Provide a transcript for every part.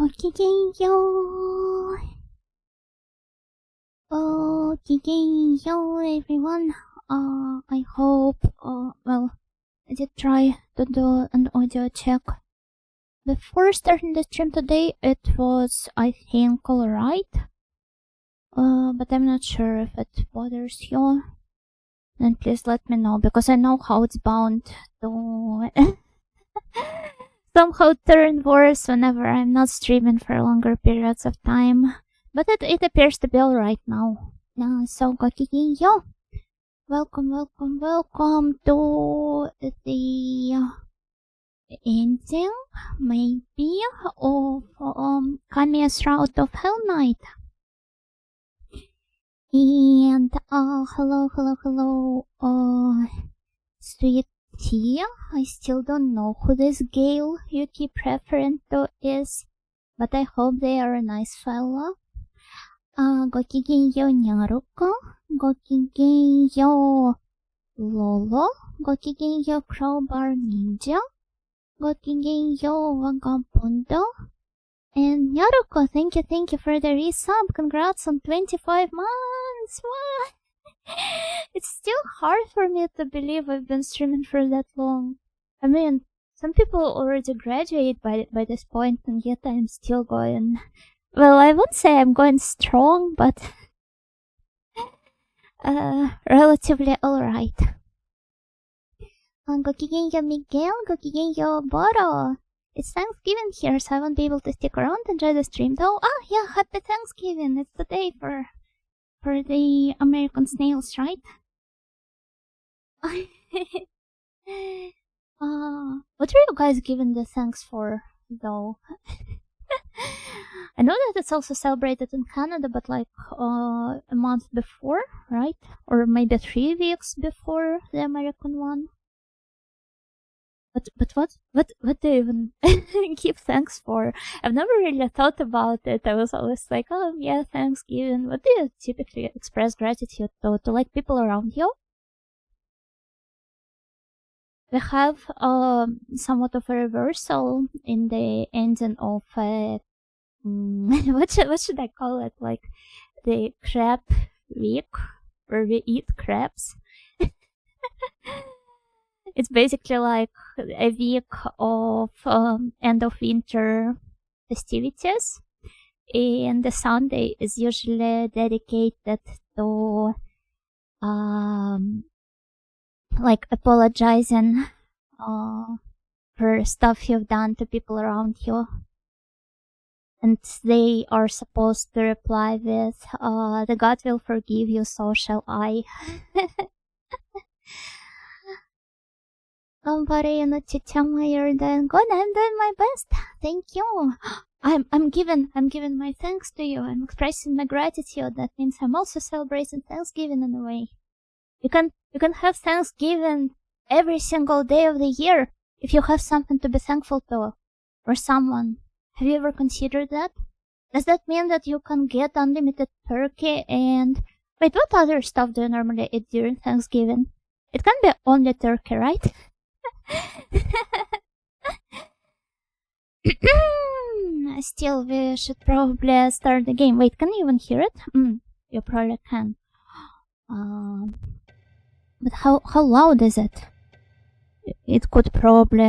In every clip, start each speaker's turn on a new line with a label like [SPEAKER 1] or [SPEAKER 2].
[SPEAKER 1] Gokigenyo. Gokigenyo, everyone. I hope, well, I did try to do an audio check. Before starting the stream today, it was, I think, alright. But I'm not sure if it bothers you. Then please let me know, because I know how it's bound to somehow turn worse whenever I'm not streaming for longer periods of time. But it appears to be alright now. So gokigenyo. Welcome to the ending, maybe, of Kamiya's route of Hellnight. And hello, sweet tea. I still don't know who this Gale you keep referring to is, but I hope they are a nice fella. Gokigenyo Nyaruko, Gokigenyo Lolo, Gokigenyo Crowbar Ninja, Gokigenyo Vagabundo, and Nyaruko, thank you for the resub. Congrats on 25 months. What? It's still hard for me to believe I've been streaming for that long. I mean, some people already graduate by this point, and yet I'm still going. Well, I won't say I'm going strong, but relatively alright. Gokigenyo Miguel, Gokigenyo Boro. It's Thanksgiving here, so I won't be able to stick around and enjoy the stream though. Yeah, happy Thanksgiving. It's the day for the American snails, right? What are you guys giving the thanks for though? I know that it's also celebrated in Canada, but like a month before, right? Or maybe 3 weeks before the American one. But what do you even give thanks for? I've never really thought about it. I was always like, oh yeah, Thanksgiving. What do you typically express gratitude to like people around you? We have somewhat of a reversal in the ending of what should I call it? Like the crab week, where we eat crabs. It's basically like a week of end of winter festivities, and the Sunday is usually dedicated to like apologizing for stuff you've done to people around you. And they are supposed to reply with, the God will forgive you, so shall I. Buddy, you're not to tell me you're doing good. I'm doing my best. Thank you. I'm giving my thanks to you. I'm expressing my gratitude. That means I'm also celebrating Thanksgiving in a way. You can have Thanksgiving every single day of the year if you have something to be thankful to, or someone. Have you ever considered that? Does that mean that you can get unlimited turkey and... Wait, what other stuff do you normally eat during Thanksgiving? It can't be only turkey, right? Still, we should probably start the game. Wait, can you even hear it? You probably can. But how loud is it? It could probably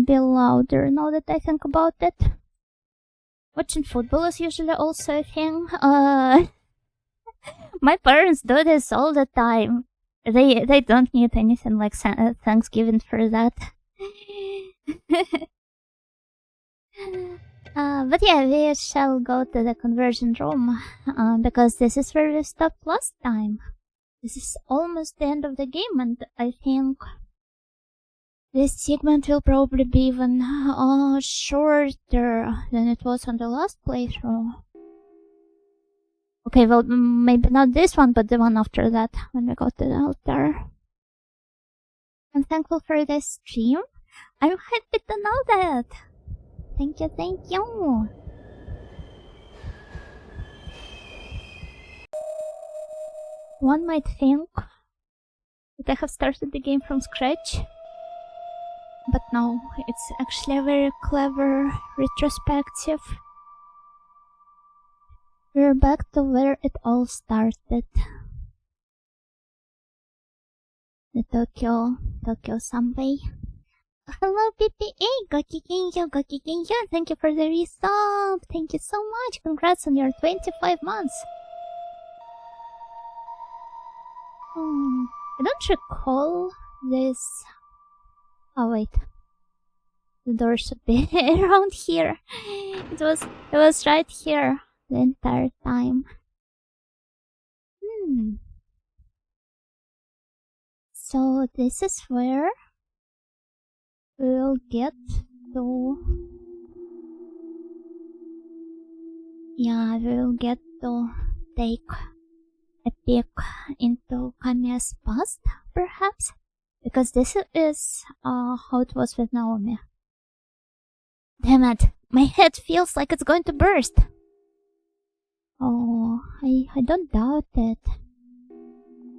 [SPEAKER 1] be louder now that I think about it. Watching football is usually also a thing. My parents do this all the time. They don't need anything like Thanksgiving for that. But yeah, we shall go to the conversion room, because this is where we stopped last time. This is almost the end of the game, and I think this segment will probably be even shorter than it was on the last playthrough. Okay, well, maybe not this one, but the one after that, when we go to the altar. I'm thankful for this stream. I'm happy to know that. Thank you. One might think that I have started the game from scratch, but no, it's actually a very clever retrospective We're back to where it all started. The Tokyo subway. Hello, PPA! Gokigenyo! Thank you for the resub! Thank you so much! Congrats on your 25 months! I don't recall this... Oh wait. The door should be around here. It was right here the entire time. So this is where we'll get to... Yeah, we'll get to take a peek into Kamiya's past, perhaps? Because this is how it was with Naomi. Damn it! My head feels like it's going to burst! Oh, I don't doubt it.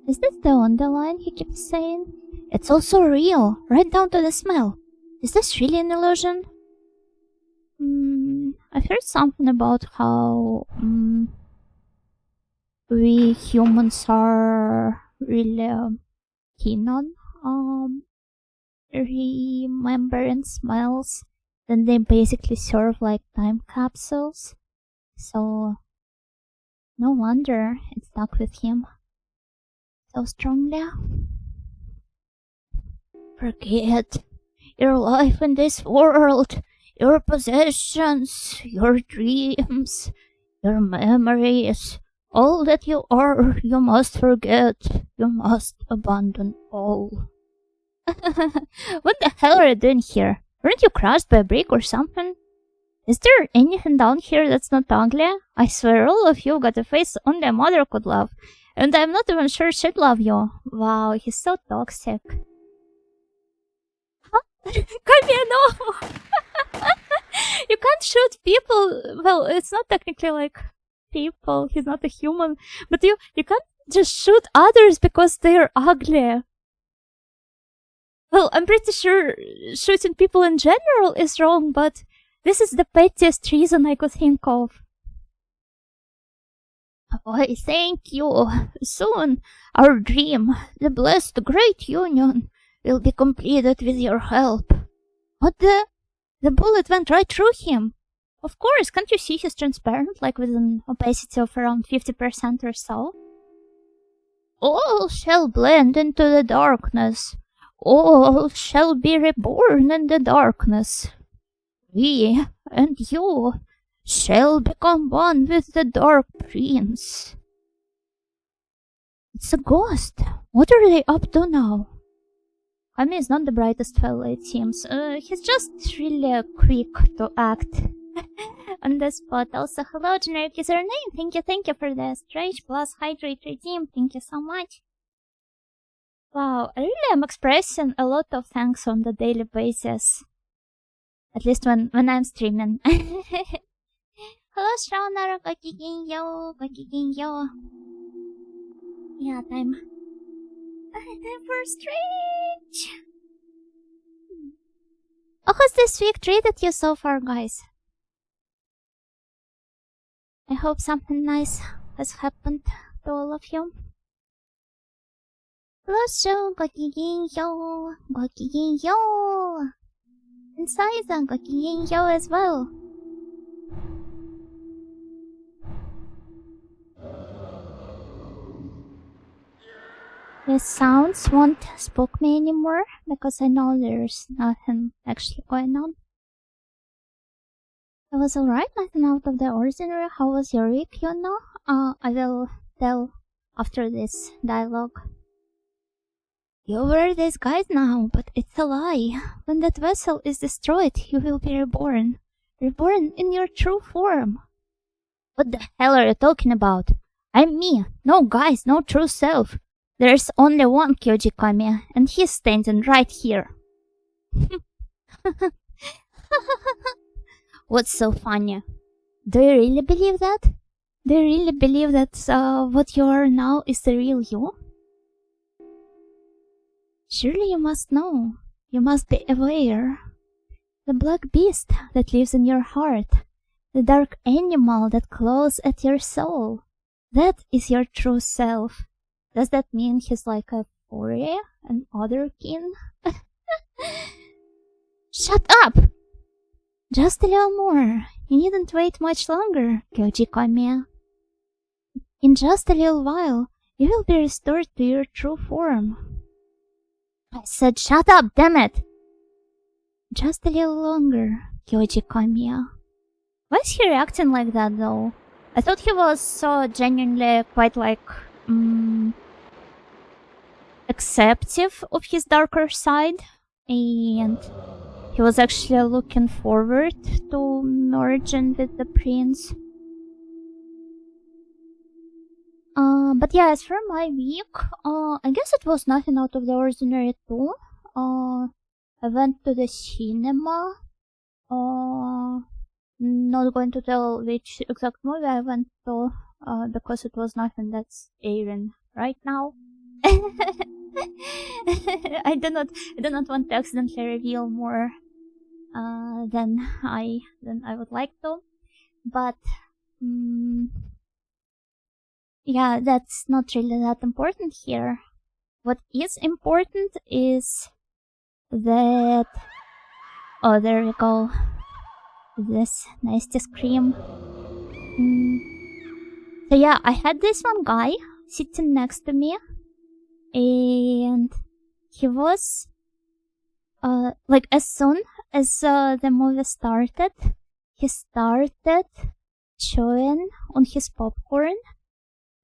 [SPEAKER 1] Is this the underline he keeps saying? It's also real, right down to the smell. Is this really an illusion? I've heard something about how we humans are really keen on remembering smells. Then they basically serve like time capsules. So no wonder it stuck with him so strongly. Forget your life in this world, your possessions, your dreams, your memories, all that you are, you must forget. You must abandon all. What the hell are you doing here? Weren't you crushed by a brick or something? Is there anything down here that's not ugly? I swear all of you got a face only a mother could love. And I'm not even sure she'd love you. Wow, he's so toxic. Huh? Kamiya, no! You can't shoot people. Well, it's not technically like people. He's not a human. But you can't just shoot others because they're ugly. Well, I'm pretty sure shooting people in general is wrong, but this is the pettiest reason I could think of. Why, thank you. Soon, our dream, the blessed great union, will be completed with your help. What the? The bullet went right through him. Of course, can't you see he's transparent, like with an opacity of around 50% or so? All shall blend into the darkness. All shall be reborn in the darkness. We and you shall become one with the Dark Prince. It's a ghost. What are they up to now? Kamiya is not the brightest fellow, it seems. He's just really quick to act on the spot. Also, hello, generic username. Thank you for the stretch plus hydrate redeem. Thank you so much. Wow, I really am expressing a lot of thanks on the daily basis. At least when I'm streaming. Hello, Shaunar. Gokigenyo. Yeah, time for stretch. How has this week treated you so far, guys? I hope something nice has happened to all of you. Hello, Gokigenyo. And Saiza, Gokigenyo as well. The sounds won't spook me anymore because I know there's nothing actually going on. It was alright, nothing out of the ordinary. How was your week, you know? I will tell after this dialogue. You were this guy now, but it's a lie. When that vessel is destroyed, you will be reborn. Reborn in your true form. What the hell are you talking about? I'm me. No guys, no true self. There's only one Kyoji Kamiya, and he's standing right here. What's so funny? Do you really believe that? Do you really believe that what you are now is the real you? Surely you must know. You must be aware. The black beast that lives in your heart. The dark animal that claws at your soul. That is your true self. Does that mean he's like a furry and otherkin? Shut up! Just a little more. You needn't wait much longer, Kyoji Kamiya. In just a little while, you will be restored to your true form. I said shut up, damn it! Just a little longer, Kyoji Kamiya. Why is he reacting like that, though? I thought he was so genuinely quite like, acceptive of his darker side, and he was actually looking forward to merging with the prince. But yeah, as for my week, I guess it was nothing out of the ordinary too. I went to the cinema. Not going to tell which exact movie I went to, because it was nothing that's airing right now. I do not want to accidentally reveal more than I would like to, but yeah, that's not really that important here. What is important is that, oh, there we go, this nice to scream. So yeah, I had this one guy sitting next to me, and he was like, as soon as the movie started, he started chewing on his popcorn.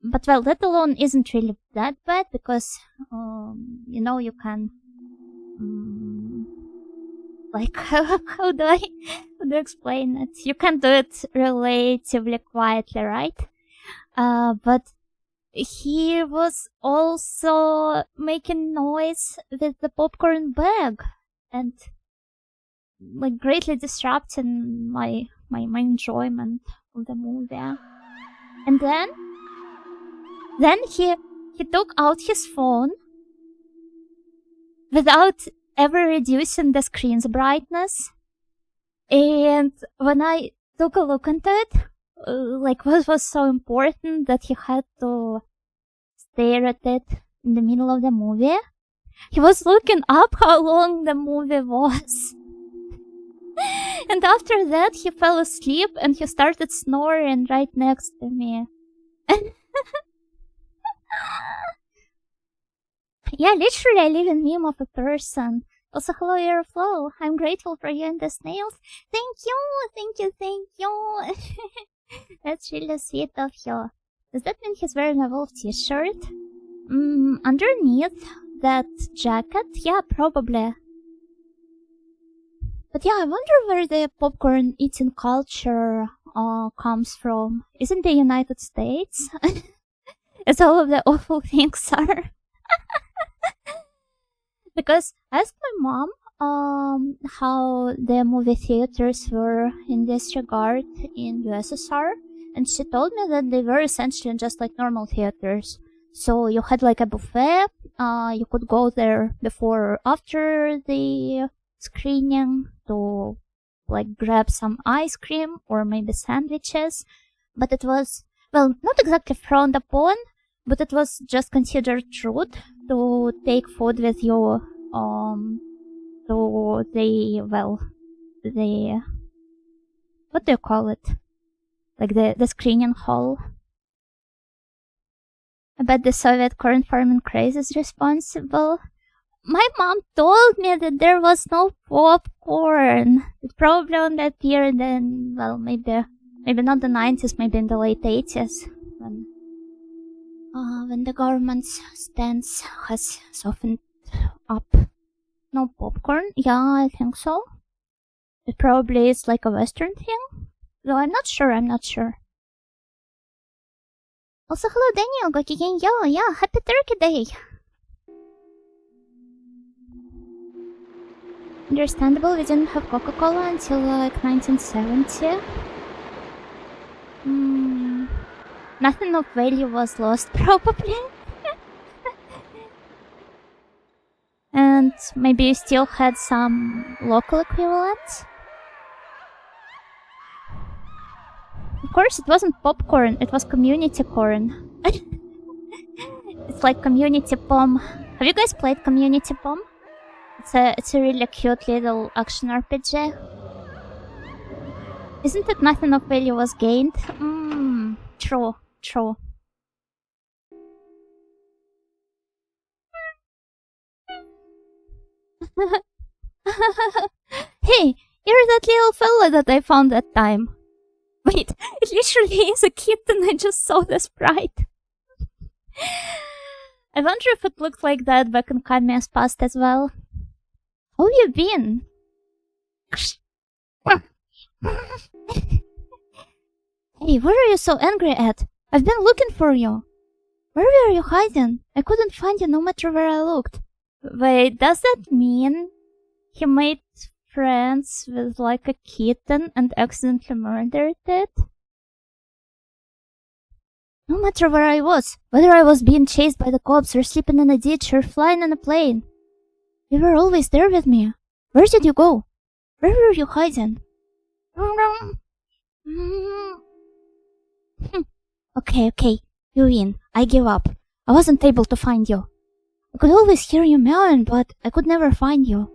[SPEAKER 1] But well, that alone isn't really that bad, because you know, you can like how do I explain it? You can do it relatively quietly, right? But he was also making noise with the popcorn bag, and like greatly disrupting my enjoyment of the movie. And then he took out his phone without ever reducing the screen's brightness. And when I took a look into it, like, what was so important that he had to stare at it in the middle of the movie? He was looking up how long the movie was. And after that, he fell asleep and he started snoring right next to me. Yeah, literally a living meme of a person. Also, hello, Airflow. I'm grateful for you and the snails. Thank you. That's really sweet of you. Does that mean he's wearing a wolf t-shirt? Underneath that jacket? Yeah, probably. But yeah, I wonder where the popcorn eating culture comes from. Isn't the United States? As all of the awful things are. Because I asked my mom how the movie theaters were in this regard in USSR, and she told me that they were essentially just like normal theaters. So you had like a buffet, you could go there before or after the screening to like grab some ice cream or maybe sandwiches, but it was, well, not exactly frowned upon, but it was just considered rude to take food with you to the what do you call it? Like the screening hall. I bet the Soviet corn farming craze is responsible. My mom told me that there was no popcorn. It probably only appeared in, well, maybe not the 90s, maybe in the late 80s, when the government's stance has softened up. No popcorn? Yeah, I think so. It probably is like a Western thing, though I'm not sure. Also, hello Daniel, gokigenyo, yeah, happy Turkey Day! Understandable, we didn't have Coca-Cola until like 1970. Nothing of value was lost, probably. And maybe you still had some local equivalents? course, it wasn't popcorn, it was community corn. It's like community pom. Have you guys played community pom? It's a really cute little action RPG. Isn't it nothing of value was gained? True. Hey, you're that little fella that I found that time. Wait, it literally is a kitten, I just saw the sprite. I wonder if it looked like that back in Kamiya's past as well. How have you been? Hey, what are you so angry at? I've been looking for you. Where were you hiding? I couldn't find you no matter where I looked. Wait, does that mean he made friends with like a kitten and accidentally murdered it? No matter where I was, whether I was being chased by the cops or sleeping in a ditch or flying in a plane, you were always there with me. Where did you go? Where were you hiding? Okay, you win. I give up. I wasn't able to find you. I could always hear you meowing, but I could never find you.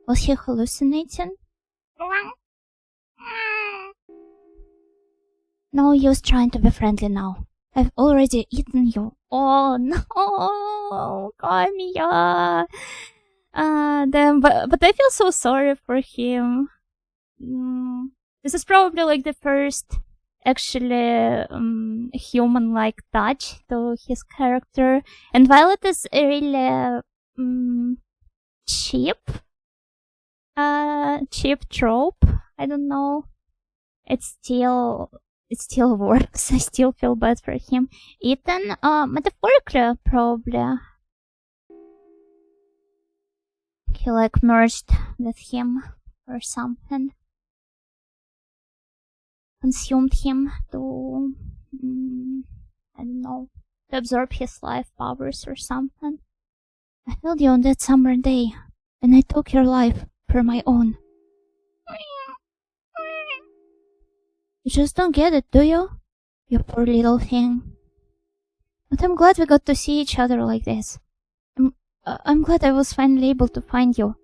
[SPEAKER 1] Was he hallucinating? No use trying to be friendly now. I've already eaten you. Oh no, Kamiya. Damn, but I feel so sorry for him. This is probably like the first actually human-like touch to his character, and while it is a really cheap trope, I don't know, it still works. I still feel bad for him. Ethan, metaphorically, probably he like merged with him or something. Consumed him to, I don't know, to absorb his life powers or something. I held you on that summer day, and I took your life for my own. You just don't get it, do you? You poor little thing. But I'm glad we got to see each other like this. I'm glad I was finally able to find you.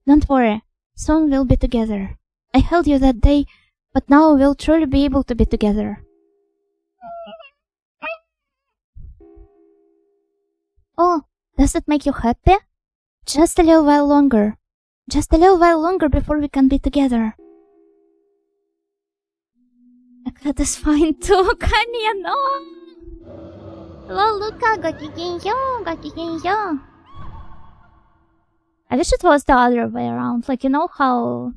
[SPEAKER 1] Don't worry, soon we'll be together. I held you that day, but now we'll truly be able to be together. Oh, does it make you happy? Just a little while longer. Just a little while longer before we can be together. A cat is fine too, Kamiya, no! Hello, Luca, gokigenyo. I wish it was the other way around. Like, you know how...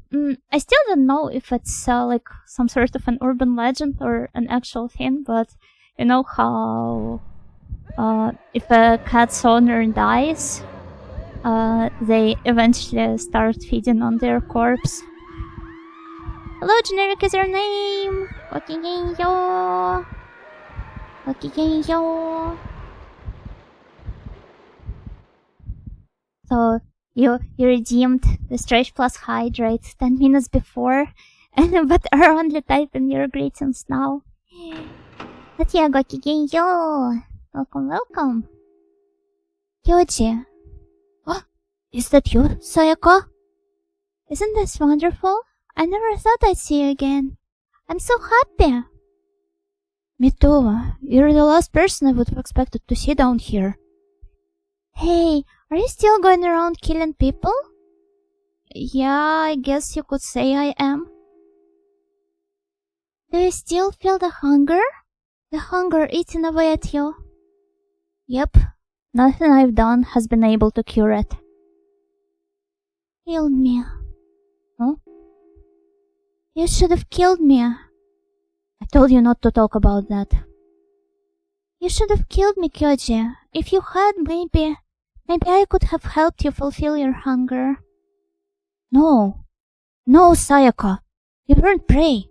[SPEAKER 1] I still don't know if it's like some sort of an urban legend or an actual thing, but you know how if a cat's owner dies, they eventually start feeding on their corpse. Hello, generic is your name! Gokigenyo. So, you redeemed the stretch plus hydrate 10 minutes before, but are only typing your greetings now. Satya, gokigenyo! Welcome. Kyoji. Oh, is that you, Sayaka? Isn't this wonderful? I never thought I'd see you again. I'm so happy. Me too. You're the last person I would have expected to see down here. Hey, are you still going around killing people? Yeah, I guess you could say I am. Do you still feel the hunger? The hunger eating away at you? Yep. Nothing I've done has been able to cure it. Killed me. Huh? You should have killed me. I told you not to talk about that. You should have killed me, Kyoji. If you had, maybe I could have helped you fulfill your hunger. No, Sayaka. You weren't prey.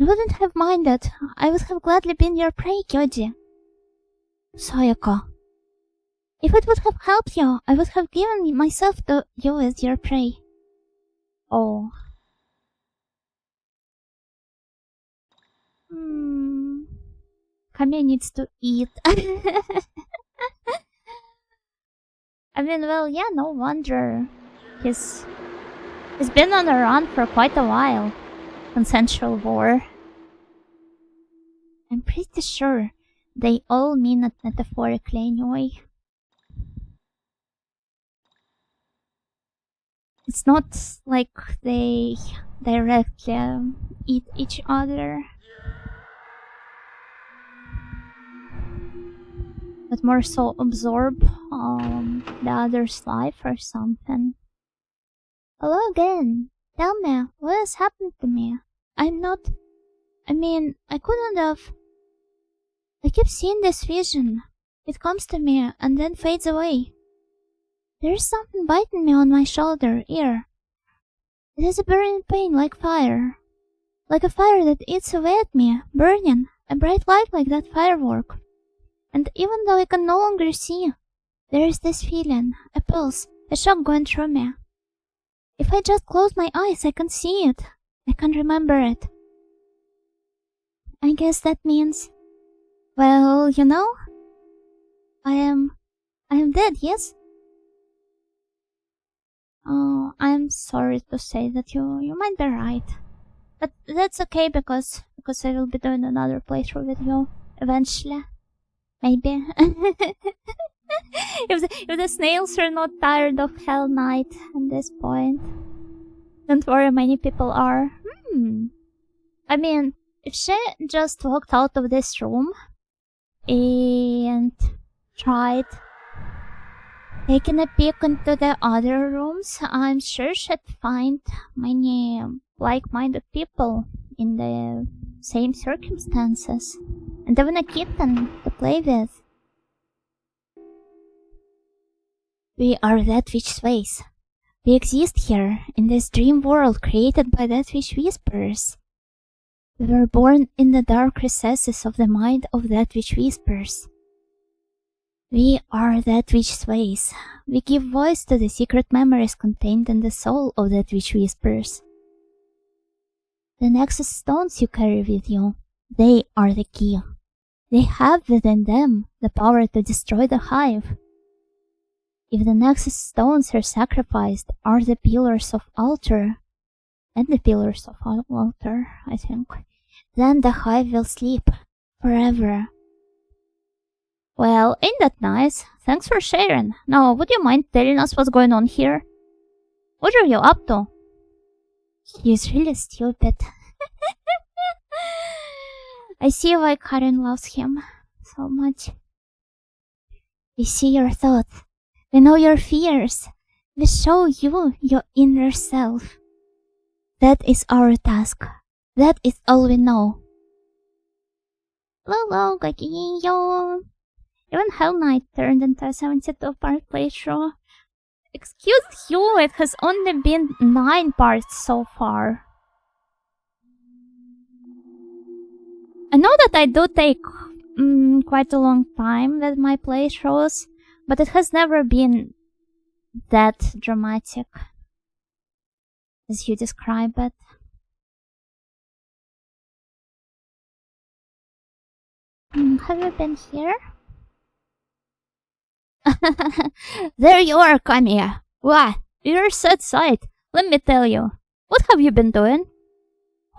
[SPEAKER 1] I wouldn't have minded. I would have gladly been your prey, Kyoji. Sayaka. If it would have helped you, I would have given myself to you as your prey. Oh. Kamiya needs to eat. I mean, well, yeah, no wonder. He's been on the run for quite a while. Consensual war. I'm pretty sure they all mean it metaphorically anyway. It's not like they directly eat each other. But more so absorb the other's life or something. Hello again. Tell me, what has happened to me? I couldn't have. I keep seeing this vision. It comes to me and then fades away. There's something biting me on my shoulder, ear. It is a burning pain like fire. Like a fire that eats away at me, burning, a bright light like that firework. And even though I can no longer see, there is this feeling, a pulse, a shock going through me. If I just close my eyes, I can see it. I can remember it. I guess that means... Well, you know... I am dead, yes? Oh, I'm sorry to say that you might be right. But that's okay because I will be doing another playthrough with you eventually. Maybe. if the snails are not tired of Hellnight at this point. Don't worry, many people are. I mean, if she just walked out of this room and tried taking a peek into the other rooms, I'm sure she'd find many like-minded people in the same circumstances. And even a kitten to play with. We are that which sways. We exist here, in this dream world created by that which whispers. We were born in the dark recesses of the mind of that which whispers. We are that which sways. We give voice to the secret memories contained in the soul of that which whispers. The Nexus stones you carry with you, they are the key. They have within them the power to destroy the hive. If the Nexus stones are sacrificed, are the pillars of altar, and the pillars of altar, I think, then the hive will sleep forever. Well, ain't that nice? Thanks for sharing. Now, would you mind telling us what's going on here? What are you up to? He's really stupid. I see why Karen loves him so much. We see your thoughts. We know your fears. We show you your inner self. That is our task. That is all we know. Lolo, Gagiyo. Even Hellnight turned into a 72-part playthrough. Excuse you, it has only been 9 parts so far. I know that I do take quite a long time with my playthroughs, but it has never been that dramatic as you describe it. Have you been here? There you are, Kamiya. What? You're a sad sight. Let me tell you. What have you been doing?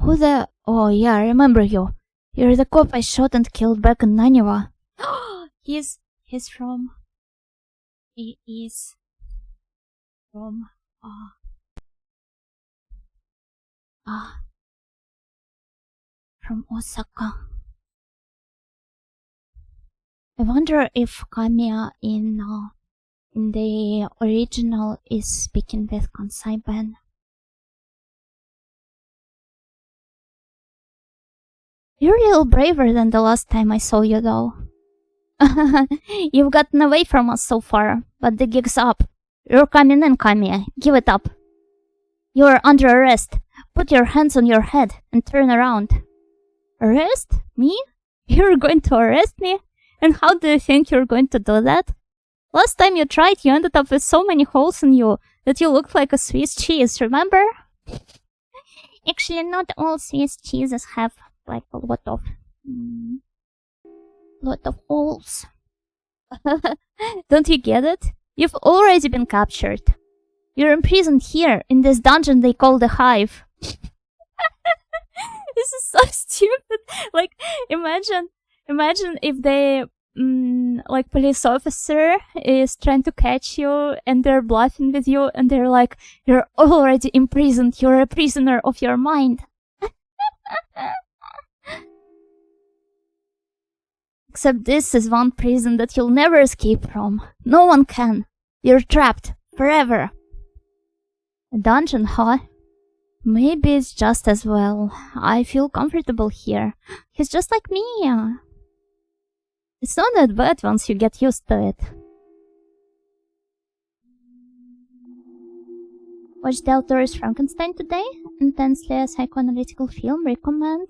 [SPEAKER 1] Who the... Oh yeah, I remember you. You're the cop I shot and killed back in Naniwa. He's from... He is... From... From Osaka. I wonder if Kamiya in the original is speaking with Kansai-ben. You're a little braver than the last time I saw you, though. You've gotten away from us so far, but the gig's up. You're coming in, Kamiya. Give it up. You're under arrest. Put your hands on your head and turn around. Arrest? Me? You're going to arrest me? And how do you think you're going to do that? Last time you tried, you ended up with so many holes in you that you looked like a Swiss cheese, remember? Actually, not all Swiss cheeses have like a lot of holes. Don't you get it? You've already been captured. You're imprisoned here, in this dungeon they call the Hive. This is so stupid. Like, imagine if the like police officer is trying to catch you and they're bluffing with you and they're like, you're already imprisoned, you're a prisoner of your mind. Except this is one prison that you'll never escape from. No one can. You're trapped forever. A dungeon, huh? Maybe it's just as well. I feel comfortable here. He's just like me. It's not that bad once you get used to it. Watched Del Toro's Frankenstein today. Intensely a psychoanalytical film. Recommend.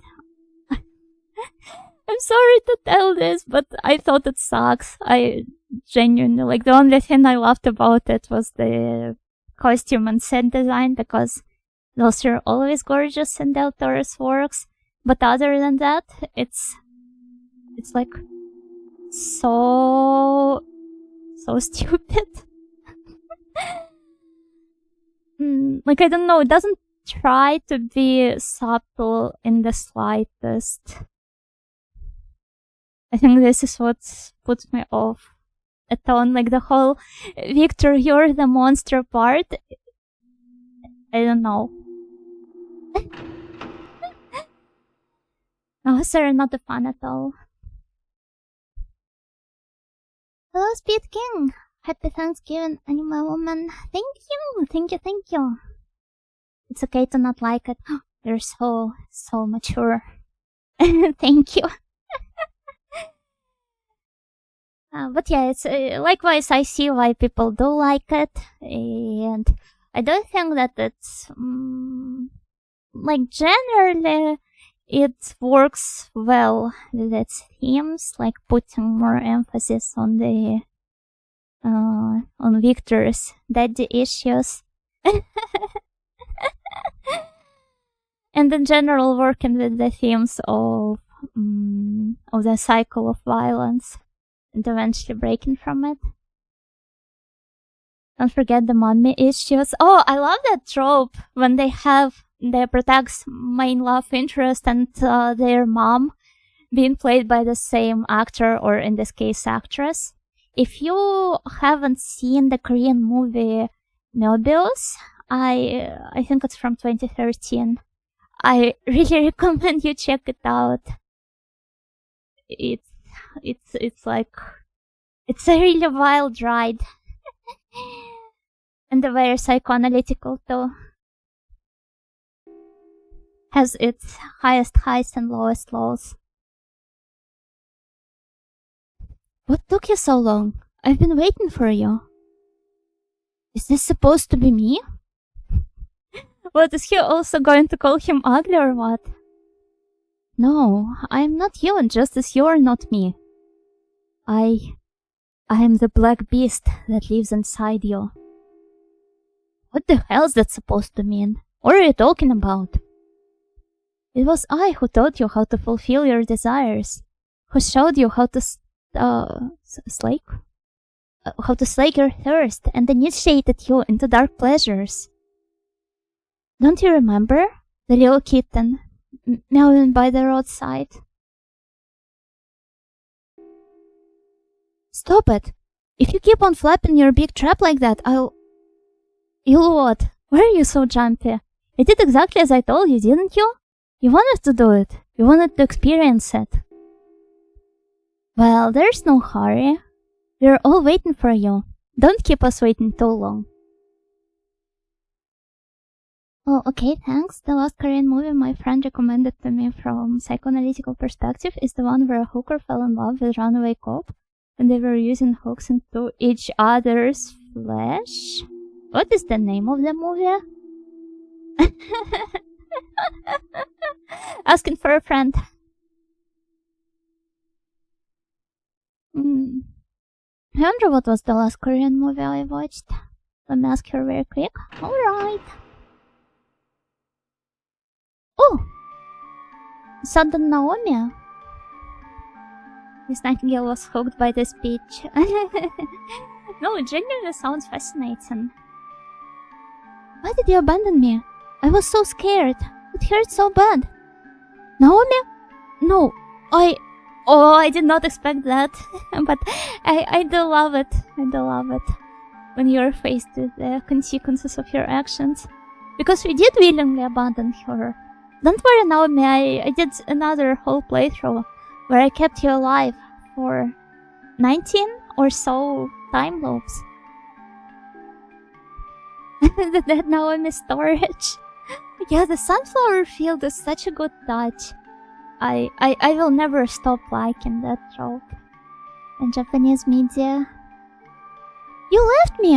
[SPEAKER 1] I'm sorry to tell this, but I thought it sucks. I genuinely, like, the only thing I loved about it was the costume and set design, because those are always gorgeous in Del Toro's works. But other than that, it's like so stupid. Like, I don't know, it doesn't try to be subtle in the slightest. I think this is what puts me off a ton. Like, the whole Victor, you're the monster part. I don't know. No, sir, not a fan at all. Hello, Speed King. Happy Thanksgiving, Animal Woman. Thank you. It's okay to not like it. You're so mature. Thank you. But yeah, it's likewise, I see why people do like it, and I don't think that it's like, generally it works well with its themes, like putting more emphasis on the on Victor's daddy issues. And in general, working with the themes of the cycle of violence and eventually breaking from it. Don't forget the mommy issues. Oh, I love that trope when they have the protagonist's main love interest and their mom being played by the same actor, or in this case, actress. If you haven't seen the Korean movie Mobius, I think it's from 2013. I really recommend you check it out. It's like, it's a really wild ride. And very psychoanalytical too. Has its highest highs and lowest lows. What took you so long? I've been waiting for you. Is this supposed to be me? What, is he also going to call him ugly or what? No, I am not you, just as you are not me. I am the black beast that lives inside you. What the hell is that supposed to mean? What are you talking about? It was I who taught you how to fulfill your desires, who showed you how to slake your thirst, and initiated you into dark pleasures. Don't you remember? The little kitten, meowing by the roadside. Stop it! If you keep on flapping your big trap like that, You'll what? Why are you so jumpy? You did exactly as I told you, didn't you? You wanted to do it. You wanted to experience it. Well, there's no hurry. We're all waiting for you. Don't keep us waiting too long. Oh, okay, thanks. The last Korean movie my friend recommended to me from psychoanalytical perspective is the one where a hooker fell in love with a runaway cop and they were using hooks into each other's flesh. What is the name of the movie? Asking for a friend. I wonder what was the last Korean movie I watched. Let me ask her very quick. Alright. Oh! Sudden Naomi? This nightingale was hooked by this speech. No, it genuinely sounds fascinating. Why did you abandon me? I was so scared. It hurt so bad. Naomi? No, I did not expect that. But I do love it. I do love it. When you're faced with the consequences of your actions. Because we did willingly abandon her. Don't worry, Naomi, I did another whole playthrough where I kept you alive for 19 or so time loops. The dead Naomi storage. Yeah, the sunflower field is such a good touch. I will never stop liking that trope. In Japanese media. You left me!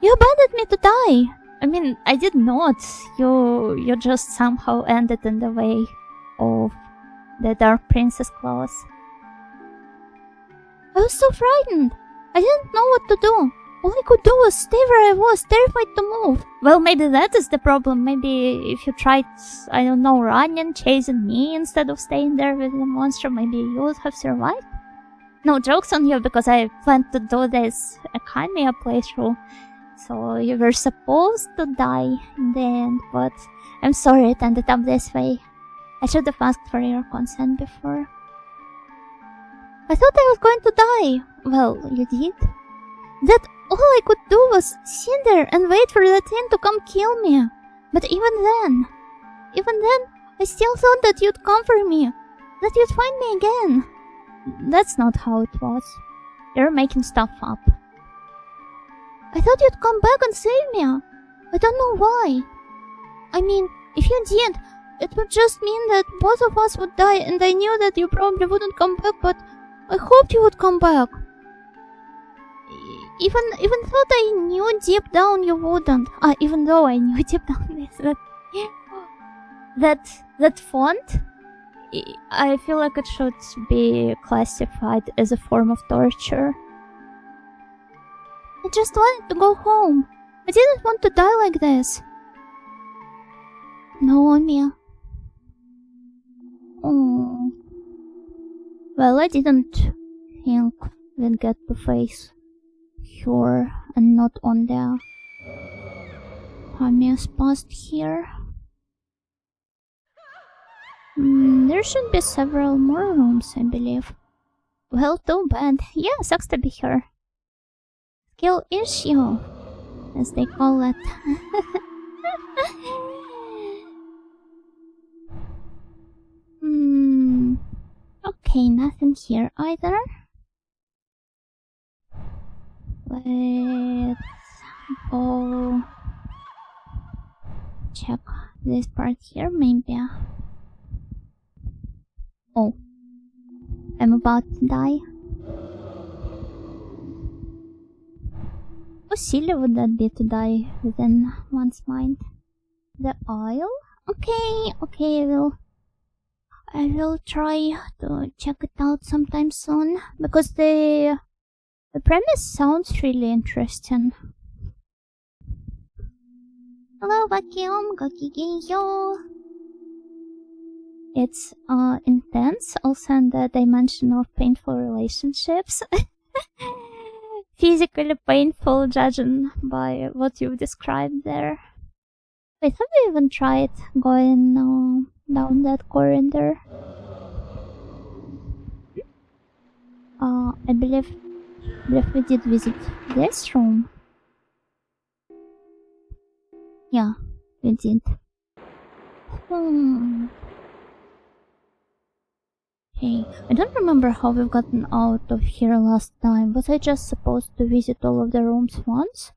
[SPEAKER 1] You abandoned me to die! I mean, I did not. You just somehow ended in the way of the Dark Princess clause. I was so frightened. I didn't know what to do. All I could do was stay where I was, terrified to move. Well, maybe that is the problem. Maybe if you tried, I don't know, running, chasing me instead of staying there with the monster, maybe you would have survived. No, joke's on you, because I planned to do this a Kamiya playthrough. So you were supposed to die in the end, but I'm sorry it ended up this way. I should have asked for your consent before. I thought I was going to die. Well, you did. That all I could do was sit there and wait for that thing to come kill me. But even then, I still thought that you'd come for me. That you'd find me again. That's not how it was. You're making stuff up. I thought you'd come back and save me. I don't know why. I mean, if you did, it would just mean that both of us would die, and I knew that you probably wouldn't come back, but I hoped you would come back. Even thought I knew deep down you wouldn't. Even though I knew deep down that font, I feel like it should be classified as a form of torture. I just wanted to go home. I didn't want to die like this. Naomi. Oh. Well, I didn't think we'd get to face her and not on the Kamiya's past here. There should be several more rooms, I believe. Well, too bad. Yeah, sucks to be her. Skill issue, as they call it. Okay, nothing here either. Let's go check this part here, maybe. Oh, I'm about to die. How silly would that be to die within one's mind? The oil? Okay, I will try to check it out sometime soon, because the premise sounds really interesting. Hello, vacuum, gokigenyo. It's intense, also in the dimension of painful relationships. Physically painful, judging by what you've described there. Wait, have we even tried going down that corridor? I believe we did visit this room. Yeah, we did. Hey, I don't remember how we've gotten out of here last time. Was I just supposed to visit all of the rooms once?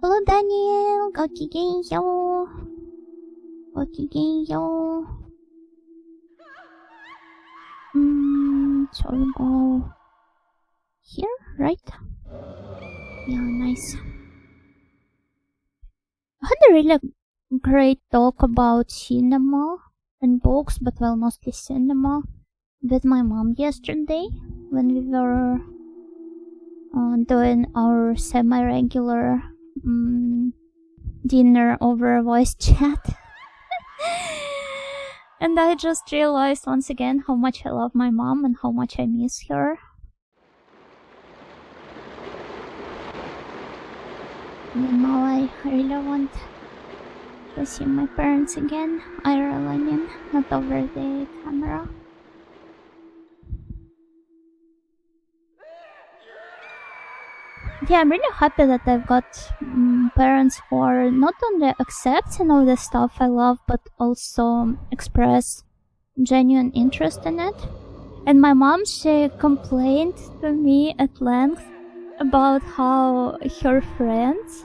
[SPEAKER 1] Hello, Daniel! Gokigenyo! Gokigenyo! So we go here, right? Yeah, nice. I had a really great talk about cinema and books, but well, mostly cinema, with my mom yesterday when we were doing our semi-regular dinner over voice chat. And I just realized once again how much I love my mom and how much I miss her. You know, I really want to see my parents again. IRL, I mean, not over the camera. Yeah, I'm really happy that I've got parents who are not only accepting of the stuff I love, but also express genuine interest in it. And my mom, she complained to me at length about how her friends,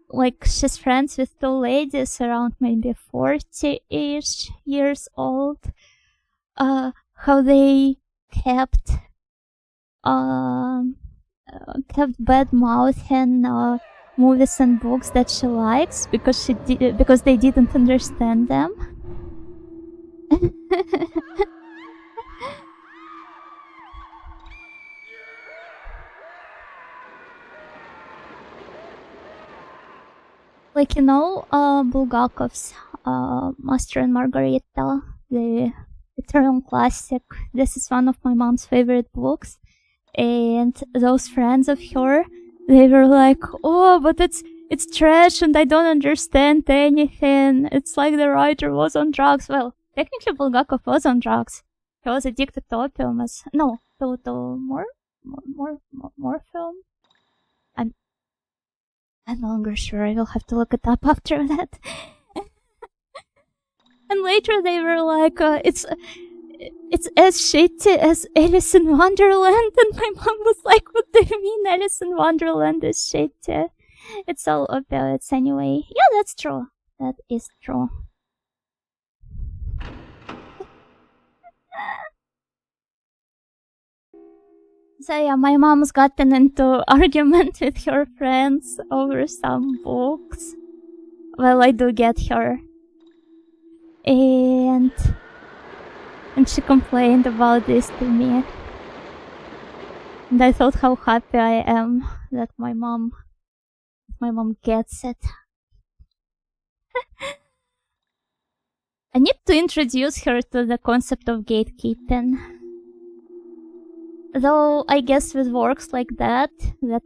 [SPEAKER 1] like she's friends with two ladies around maybe 40-ish years old, how they kept bad mouthing movies and books that she likes because they didn't understand them. Like, you know, Bulgakov's Master and Margarita, the eternal classic. This is one of my mom's favorite books. And those friends of her, they were like, oh, but it's trash and I don't understand anything. It's like the writer was on drugs. Well, technically Bulgakov was on drugs. He was addicted to opium to morphine. I'm no longer sure. I will have to look it up after that. And later they were like, it's as shitty as Alice in Wonderland. And my mom was like, what do you mean Alice in Wonderland is shitty? It's all opioids anyway. Yeah, that's true. That is true. So yeah, my mom's gotten into argument with her friends over some books. Well, I do get her. And she complained about this to me. And I thought how happy I am that my mom gets it. I need to introduce her to the concept of gatekeeping. Though I guess with works like that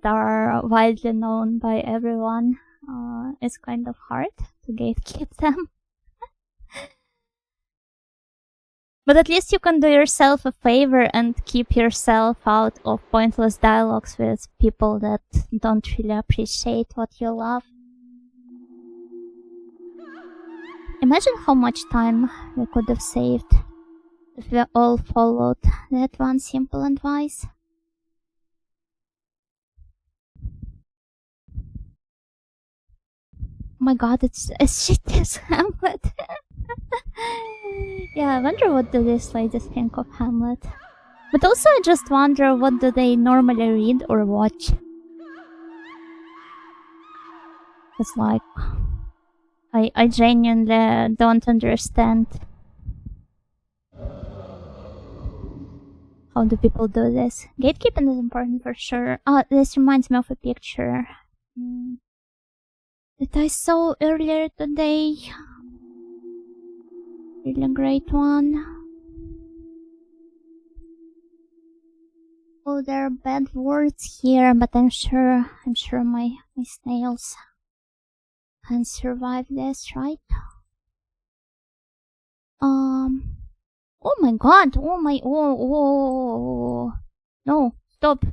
[SPEAKER 1] are widely known by everyone, it's kind of hard to gatekeep them. But at least you can do yourself a favor and keep yourself out of pointless dialogues with people that don't really appreciate what you love. Imagine how much time we could have saved if we all followed that one simple advice. Oh my god, it's as shitty as Hamlet. Yeah, I wonder what do these ladies think of Hamlet. But also I just wonder what do they normally read or watch. It's like, I genuinely don't understand. How do people do this? Gatekeeping is important for sure. This reminds me of a picture that I saw earlier today. Really great one. Oh, there are bad words here, but I'm sure my snails can survive this, right? Oh my god! Oh. No, stop.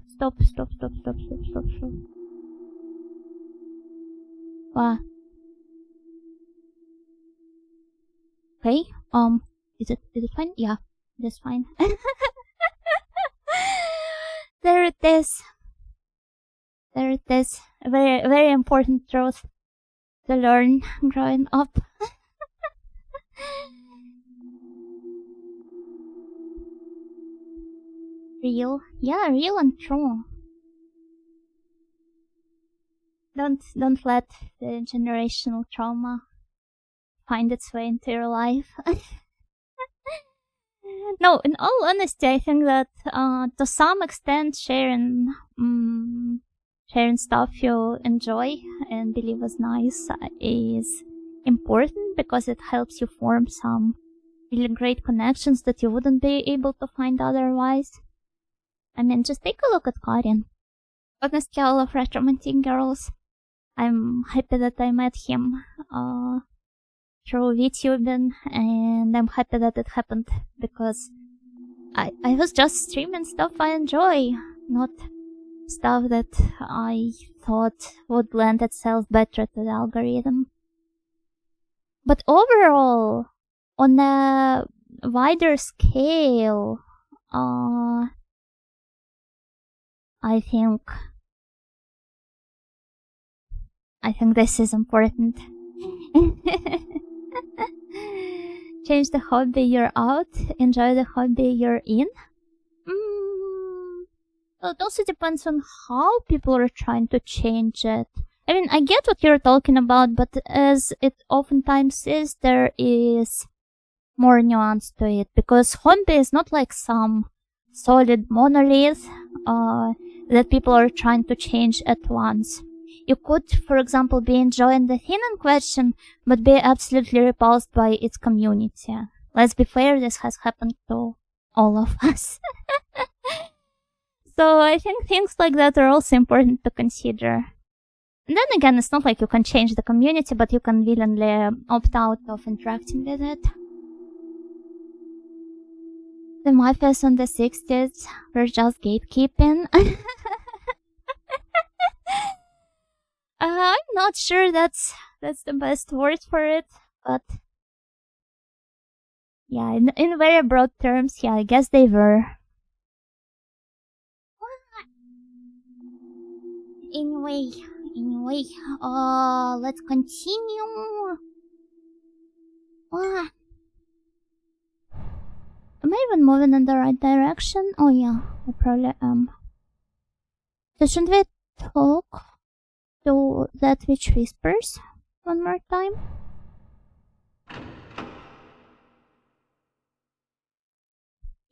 [SPEAKER 1] What? Okay, is it fine? Yeah, that's fine. There it is. A very, very important truth to learn growing up. Real? Yeah, real and true. Don't let the generational trauma find its way into your life. No, in all honesty, I think that to some extent sharing stuff you enjoy and believe is nice is important because it helps you form some really great connections that you wouldn't be able to find otherwise. I mean, just take a look at Karin. On a scale of red romantic girls, I'm happy that I met him through VTubing, and I'm happy that it happened because I was just streaming stuff I enjoy, not stuff that I thought would lend itself better to the algorithm. But overall, on a wider scale, I think this is important. Change the hobby you're out, enjoy the hobby you're in. Well, it also depends on how people are trying to change it. I mean, I get what you're talking about, but as it oftentimes is, there is more nuance to it, because hobby is not like some solid monolith that people are trying to change at once. You could, for example, be enjoying the thing in question, but be absolutely repulsed by its community. Let's be fair, this has happened to all of us. So I think things like that are also important to consider. And then again, it's not like you can change the community, but you can willingly opt out of interacting with it. The mafias on the 60s were just gatekeeping. I'm not sure that's the best word for it, but yeah, in very broad terms, yeah, I guess they were. Anyway, let's continue. Am I even moving in the right direction? Oh yeah, I probably am. So shouldn't we talk to that which whispers one more time?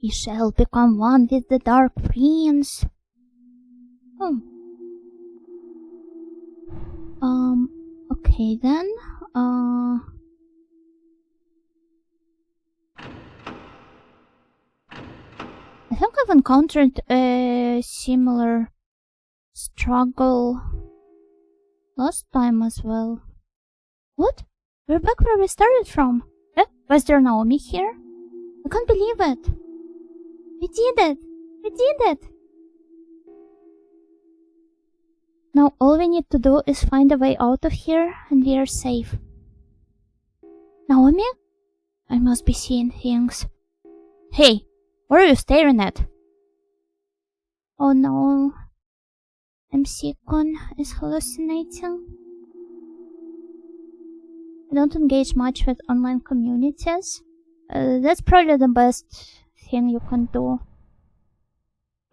[SPEAKER 1] We shall become one with the Dark Prince. Okay then. I think I've encountered a similar struggle last time as well. What? We're back where we started from. Was there Naomi here? I can't believe it. We did it! We did it! Now all we need to do is find a way out of here and we are safe. Naomi? I must be seeing things. Hey! What are you staring at? Oh no. MC-Con is hallucinating. I don't engage much with online communities. That's probably the best thing you can do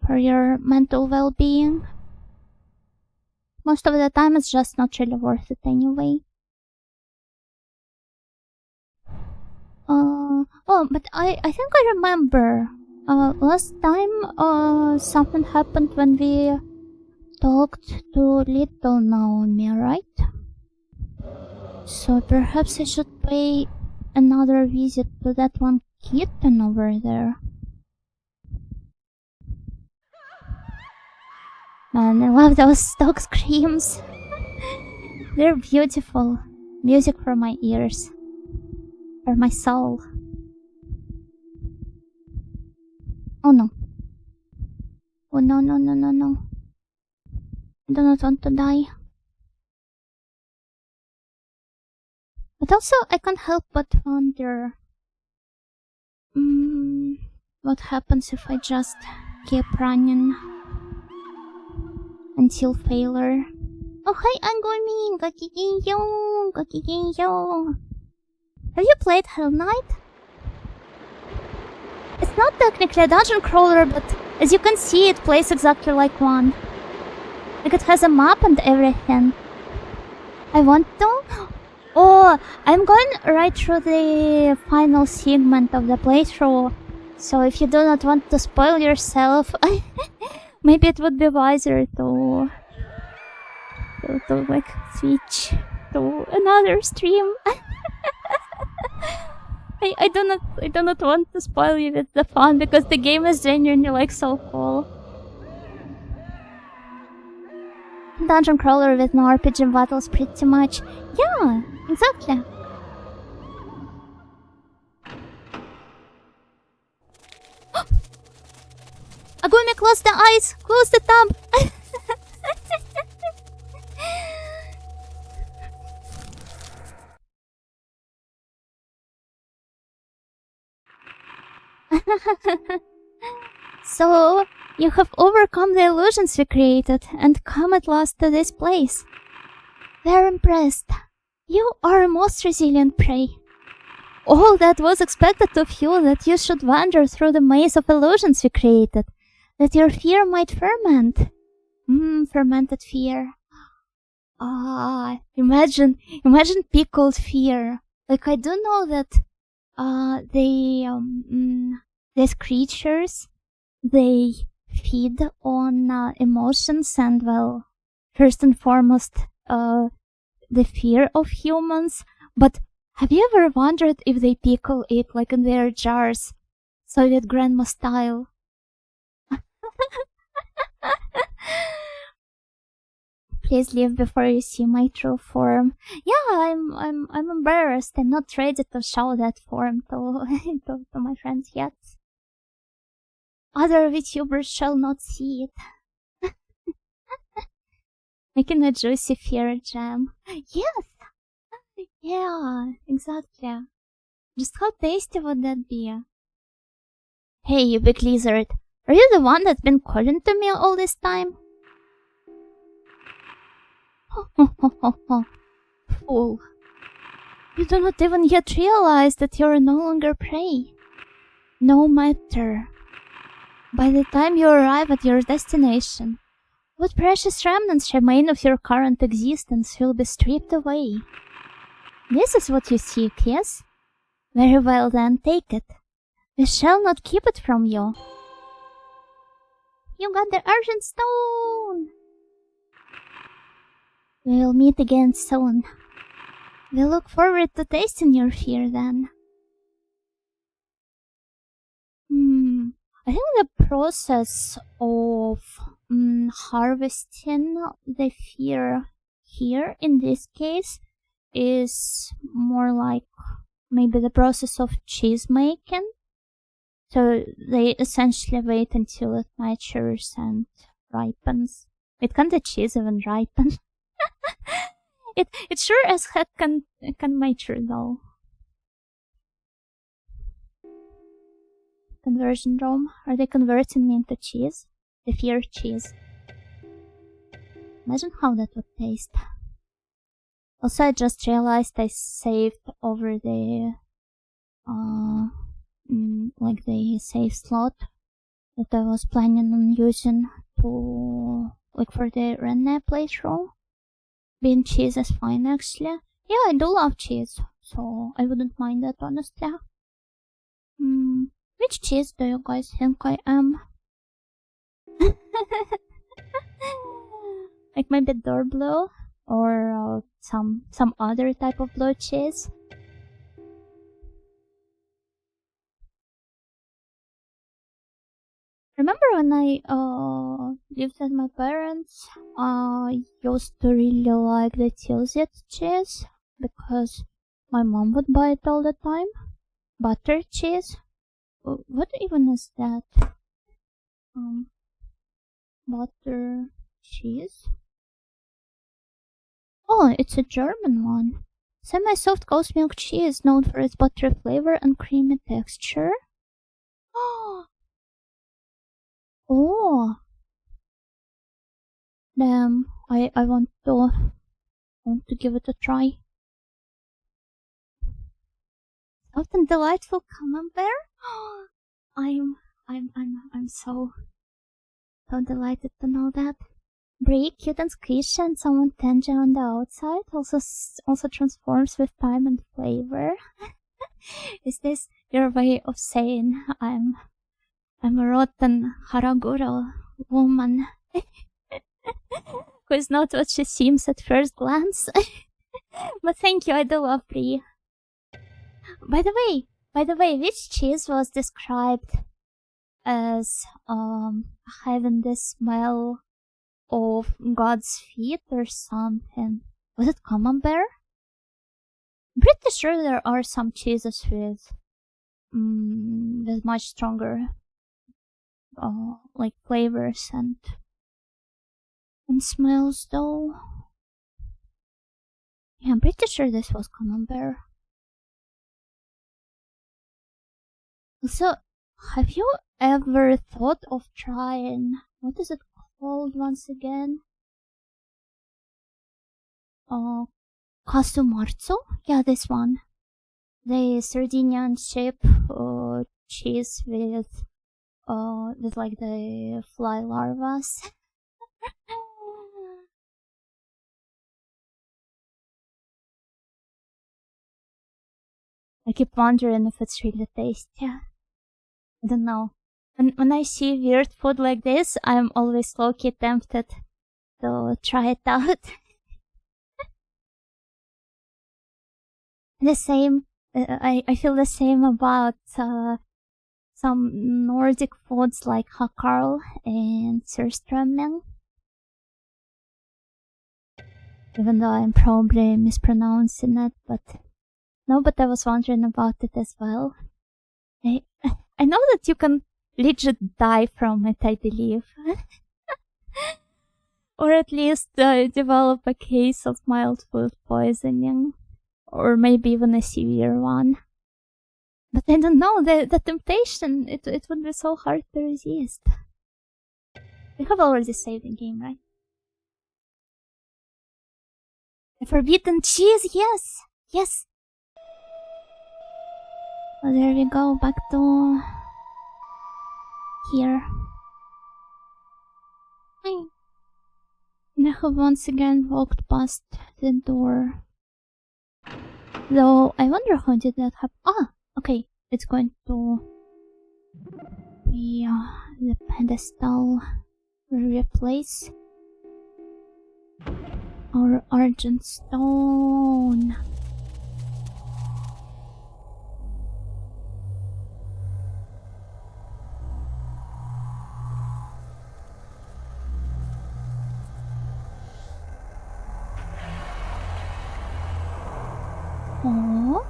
[SPEAKER 1] for your mental well-being. Most of the time it's just not really worth it anyway. But I think I remember. Last time something happened when we talked to little Naomi, right? So perhaps I should pay another visit to that one kitten over there. Man, I love those dog screams. They're beautiful. Music for my ears. For my soul. Oh no. Oh no, no, no, no, no. I do not want to die. But also, I can't help but wonder... what happens if I just keep running until failure? Oh hi, Angumi! Gakigenyo! Gakigenyo! Have you played Hellnight? It's not technically a dungeon crawler, but as you can see, it plays exactly like one. Like it has a map and everything. I want to... Oh, I'm going right through the final segment of the playthrough. So if you do not want to spoil yourself, maybe it would be wiser to like switch to another stream. I do not want to spoil you with the fun because the game is genuinely like so cool. Dungeon crawler with no RPG battles pretty much. Yeah, exactly. Agumi, close the eyes! Close the tab! So, you have overcome the illusions we created and come at last to this place. We're impressed. You are a most resilient prey. All that was expected of you, that you should wander through the maze of illusions we created, that your fear might ferment. Fermented fear. Imagine pickled fear. Like, I do know that these creatures, they feed on emotions and, well, first and foremost, the fear of humans. But have you ever wondered if they pickle it like in their jars, Soviet grandma style? Please leave before you see my true form. Yeah, I'm embarrassed. I'm not ready to show that form to my friends yet. Other VTubers shall not see it. Making a juicy fear jam. Yes! Yeah, exactly. Just how tasty would that be? Hey, you big lizard. Are you the one that's been calling to me all this time? Fool. You do not even yet realize that you are no longer prey. No matter. By the time you arrive at your destination, what precious remnants remain of your current existence will be stripped away. This is what you seek, yes? Very well then, take it. We shall not keep it from you. You got the Argent Stone! We'll meet again soon. We look forward to tasting your fear then. I think the process of harvesting the fear here, in this case, is more like maybe the process of cheese making. So they essentially wait until it matures and ripens. Wait, can't the cheese even ripen? It sure as heck can mature though. Conversion room. Are they converting me into cheese? The fear cheese. Imagine how that would taste. Also, I just realized I saved over the like the save slot that I was planning on using to like for the Renne playthrough. Being cheese is fine actually. Yeah, I do love cheese, so I wouldn't mind that honestly. Which cheese do you guys think I am? Like maybe door blue or some other type of blue cheese. Remember when I lived with my parents, I used to really like the Tilsit cheese because my mom would buy it all the time. Butter cheese. What even is that? Butter cheese? Oh, it's a German one. Semi-soft goat milk cheese known for its buttery flavor and creamy texture. Oh, damn! I want to give it a try. Soft and delightful camembert. I'm so delighted to know that. Brie, cute and squishy, and somewhat tangy on the outside, also transforms with time and flavor. Is this your way of saying I'm a rotten Haraguro woman who is not what she seems at first glance? But thank you, I do love Brie. By the way, By the way, which cheese was described as having the smell of God's feet or something? Was it camembert? I'm pretty sure there are some cheeses with much stronger like flavors and smells though. Yeah, I'm pretty sure this was camembert. So, have you ever thought of trying, what is it called once again? Casu marzo? Yeah, this one. The Sardinian ship cheese with like the fly larvas. I keep wondering if it's really tasty. I don't know. When I see weird food like this, I'm always low-key tempted to try it out. The same, I feel the same about some Nordic foods like hakkarl and surströmming. Even though I'm probably mispronouncing it, but I was wondering about it as well. I know that you can legit die from it, I believe. Or at least develop a case of mild food poisoning. Or maybe even a severe one. But I don't know, the temptation, it would be so hard to resist. We have already saved the game, right? The forbidden cheese, yes! Yes! Oh, there we go, back to here. Hi. And I have once again walked past the door. Though, I wonder how did that happen. Ah! Okay, it's going to be the pedestal replace our argent stone. Oh.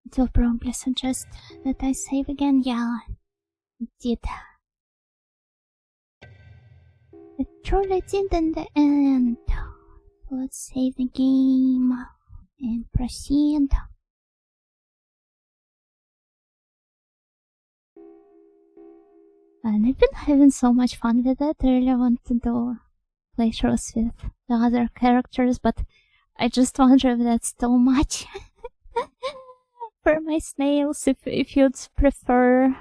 [SPEAKER 1] It will probably suggest that I save again. Yeah, it did. It truly did in the end. Let's save the game and proceed. And I've been having so much fun with it. I really want to do playthroughs with the other characters, but I just wonder if that's too much. For my snails, if you'd prefer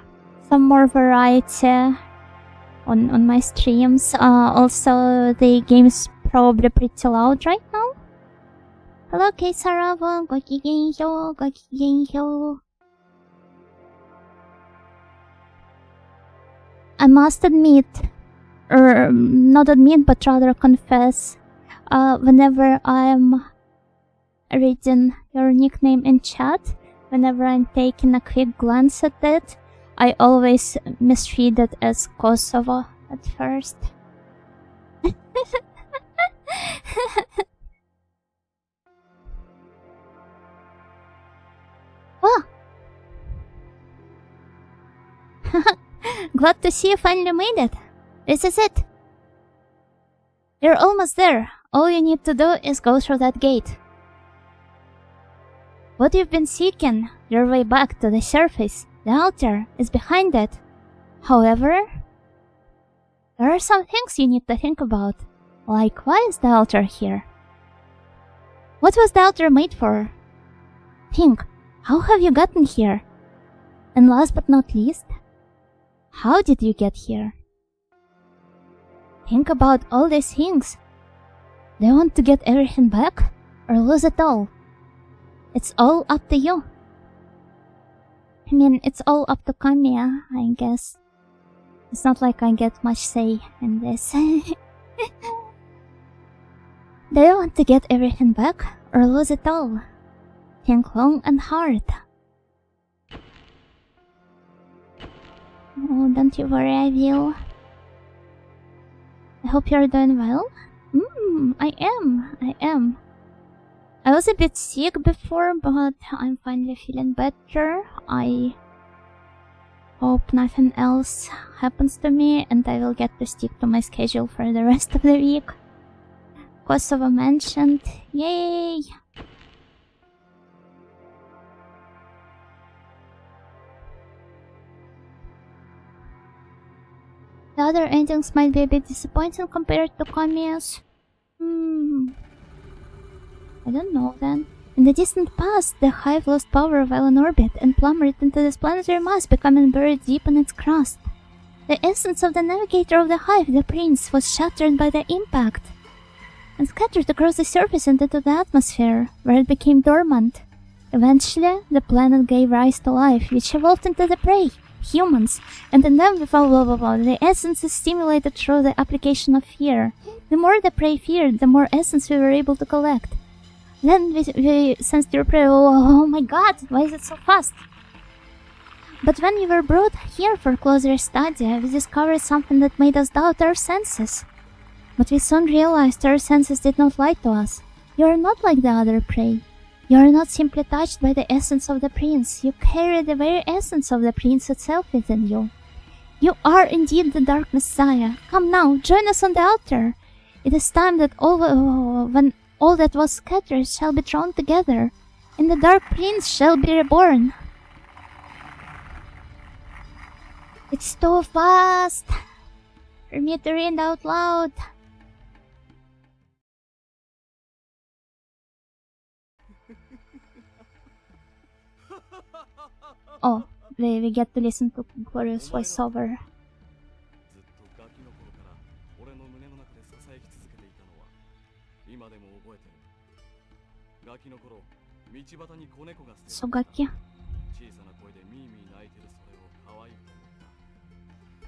[SPEAKER 1] some more variety on my streams. Also, the game's probably pretty loud right now. Hello, Keisarava. Gokigenhyo, gokigenhyo. I must admit, or not admit, but rather confess, whenever I'm reading your nickname in chat, whenever I'm taking a quick glance at it, I always misread it as Kosovo at first. Oh! Glad to see you finally made it. This is it. You're almost there. All you need to do is go through that gate. What you've been seeking, your way back to the surface, the altar, is behind it. However, there are some things you need to think about. Like, why is the altar here? What was the altar made for? Think, how have you gotten here? And last but not least, how did you get here? Think about all these things. Do you want to get everything back, or lose it all? It's all up to you. I mean, it's all up to Kamiya, I guess. It's not like I get much say in this. The Do you want to get everything back, or lose it all? Think long and hard. Oh, don't you worry, I will. I hope you're doing well. I am. I was a bit sick before, but I'm finally feeling better. I hope nothing else happens to me, and I will get to stick to my schedule for the rest of the week. Kosovo mentioned. Yay! The other endings might be a bit disappointing compared to Kamiya's. I don't know then. In the distant past, the Hive lost power while in orbit and plummeted into this planetary mass, becoming buried deep in its crust. The essence of the navigator of the Hive, the Prince, was shattered by the impact and scattered across the surface and into the atmosphere, where it became dormant. Eventually, the planet gave rise to life, which evolved into the prey, humans, and in them the essence is stimulated through the application of fear. The more the prey feared, the more essence we were able to collect. Then we sensed your prey. Oh my god, why is it so fast? But when we were brought here for closer study, we discovered something that made us doubt our senses. But we soon realized our senses did not lie to us. You are not like the other prey. You are not simply touched by the essence of the prince. You carry the very essence of the prince itself within you. You are indeed the Dark Messiah. Come now, join us on the altar. It is time that when all that was scattered shall be thrown together, and the Dark Prince shall be reborn. It's too fast for me to read out loud. Oh, we get to listen to glorious voiceover. Sogaki.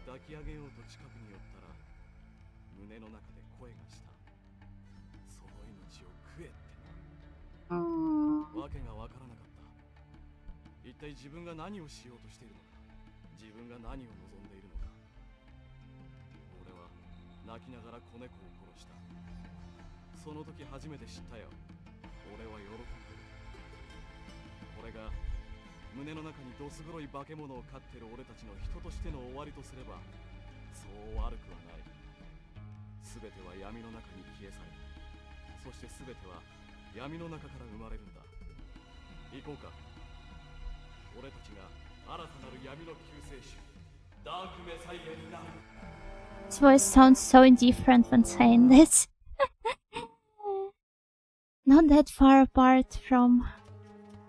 [SPEAKER 2] 抱き上げようと近くに寄ったら胸の中で声がした。その命を食えってな。わけがわからなかった。一体自分が何をしようとしているのか、自分が何を望んでいるのか。俺は泣きながら子猫を殺した。その時初めて知ったよ。俺は喜んでる。これが胸の中にどす黒い化け物を飼ってる俺たちの人としての終わりとすれば、そう悪くはない。すべては闇の中に消え去る。そしてすべては闇の中から生まれるんだ。行こうか。俺たちが新たなる闇の救世主、ダークメサイアになる。
[SPEAKER 1] This voice sounds so indifferent when saying this. Not that far apart from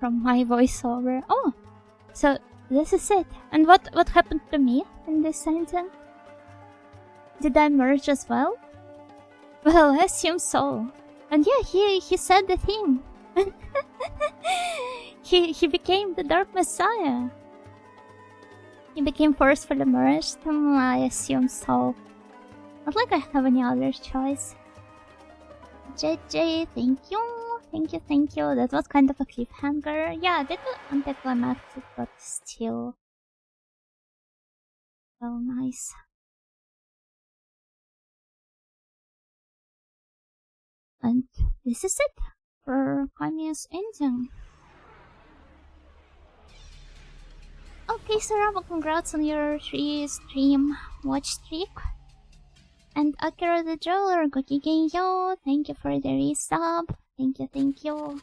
[SPEAKER 1] my voiceover. Oh, so this is it. And what happened to me in this sentence? Did I merge as well? Well, I assume so. And yeah, he said the thing. he became the Dark Messiah. He became forcefully merged. I assume so. Not like I have any other choice. JJ, thank you. Thank you. That was kind of a cliffhanger. Yeah, a bit anticlimactic, but still. So nice. And this is it for Kamiya's ending. Okay, Sarama, congrats on your 3-stream watch streak. And Akira the Jeweler, gokigenyo, thank you for the resub. Thank you.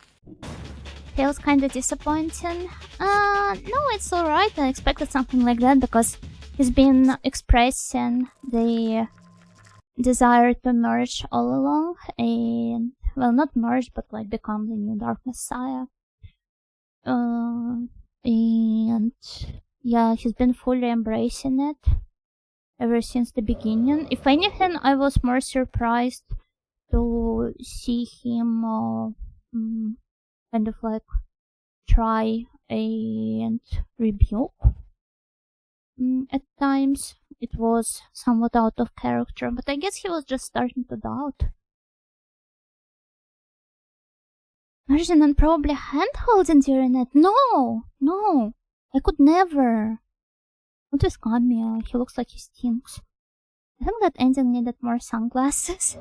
[SPEAKER 1] Feels kinda disappointing. No, it's alright. I expected something like that because he's been expressing the desire to merge all along. And, well, not merge, but like become the new Dark Messiah. And, yeah, he's been fully embracing it ever since the beginning. If anything, I was more surprised to see him kind of like try and rebuke. At times it was somewhat out of character, but I guess he was just starting to doubt. Immersion and probably hand-holding during it. No! No! I could never. What is Kamiya? He looks like he stinks. I think that ending needed more sunglasses.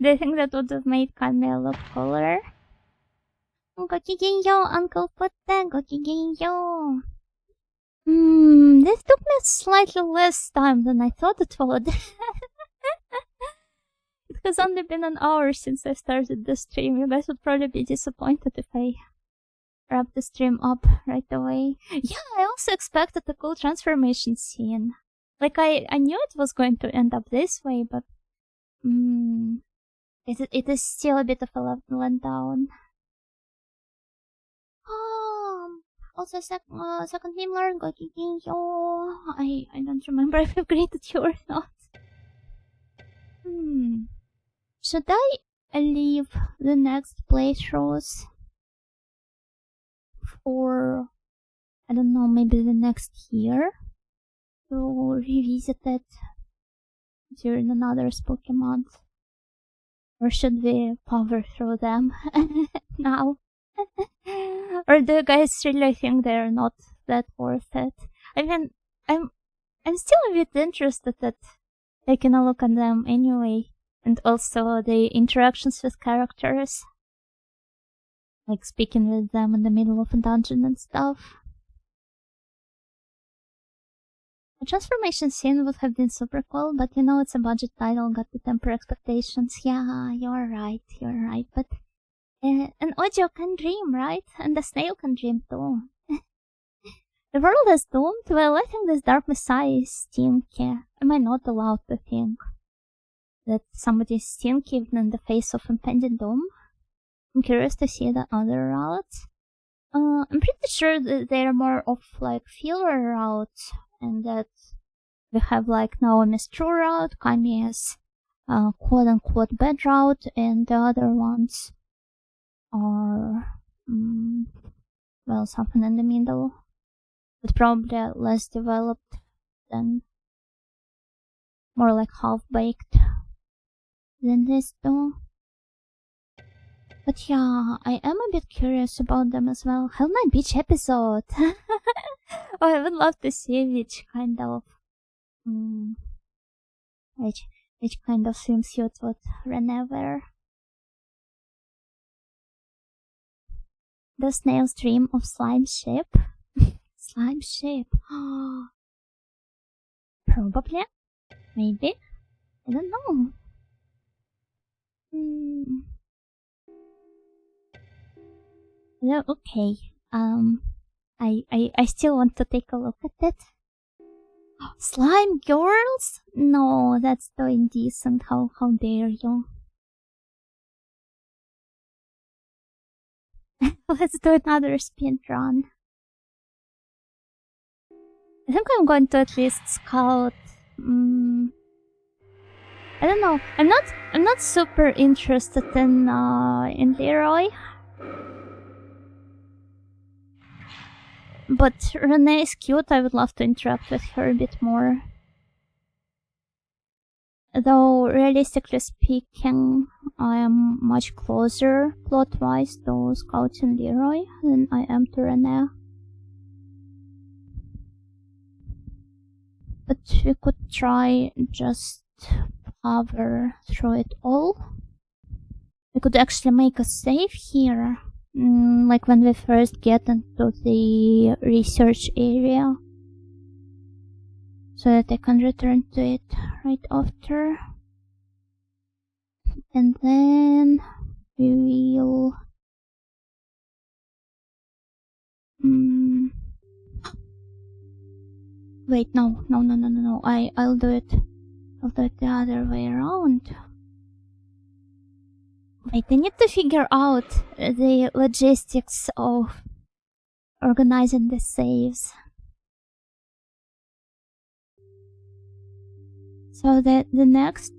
[SPEAKER 1] Do you think that would have made Kamiya look cooler? Gokigenyo, Uncle Putte, gokigenyo. This took me slightly less time than I thought it would. It has only been an hour since I started the stream. You guys would probably be disappointed if I wrap the stream up right away. Yeah, I also expected a cool transformation scene. Like, I knew it was going to end up this way, but it is still a bit of a letdown. Also, second name learn gokigenyo. I don't remember if I've greeted you or not. Should I leave the next playthroughs for, I don't know, maybe the next year to revisit it during another spooky month? Or should we power through them now? Or do you guys really think they're not that worth it? I mean, I'm still a bit interested at taking a look at them anyway. And also the interactions with characters. Like speaking with them in the middle of a dungeon and stuff. A transformation scene would have been super cool, but you know it's a budget title, got to temper expectations. Yeah, you're right, but an audio can dream, right? And the snail can dream too. The world is doomed? Well, I think this dark messiah is stinky. Am I not allowed to think that somebody is stinky even in the face of impending doom? I'm curious to see the other routes. I'm pretty sure that they're more of like filler routes, and that we have like Naomi's true route, Kamiya's quote-unquote bad route, and the other ones are well, something in the middle, but probably less developed than, more like half-baked than this though. But yeah, I am a bit curious about them as well. Hellnight Beach episode! Oh, I would love to see which kind of which kind of swimsuit would Renee wear. The snail's dream of slime ship? Slime ship? Probably. Maybe. I don't know. No, okay. I still want to take a look at it. Slime girls? No, that's so indecent. How dare you? Let's do another speed run. I think I'm going to at least scout. I don't know. I'm not super interested in Leroy. But Renee is cute. I would love to interact with her a bit more. Though, realistically speaking, I am much closer plot-wise to scouting Leroy than I am to Renee. But we could try just power through it all. We could actually make a save here. Like when we first get into the research area, so that I can return to it right after. And then we will wait, no. I'll do it the other way around. Wait, I need to figure out the logistics of organizing the saves. So the next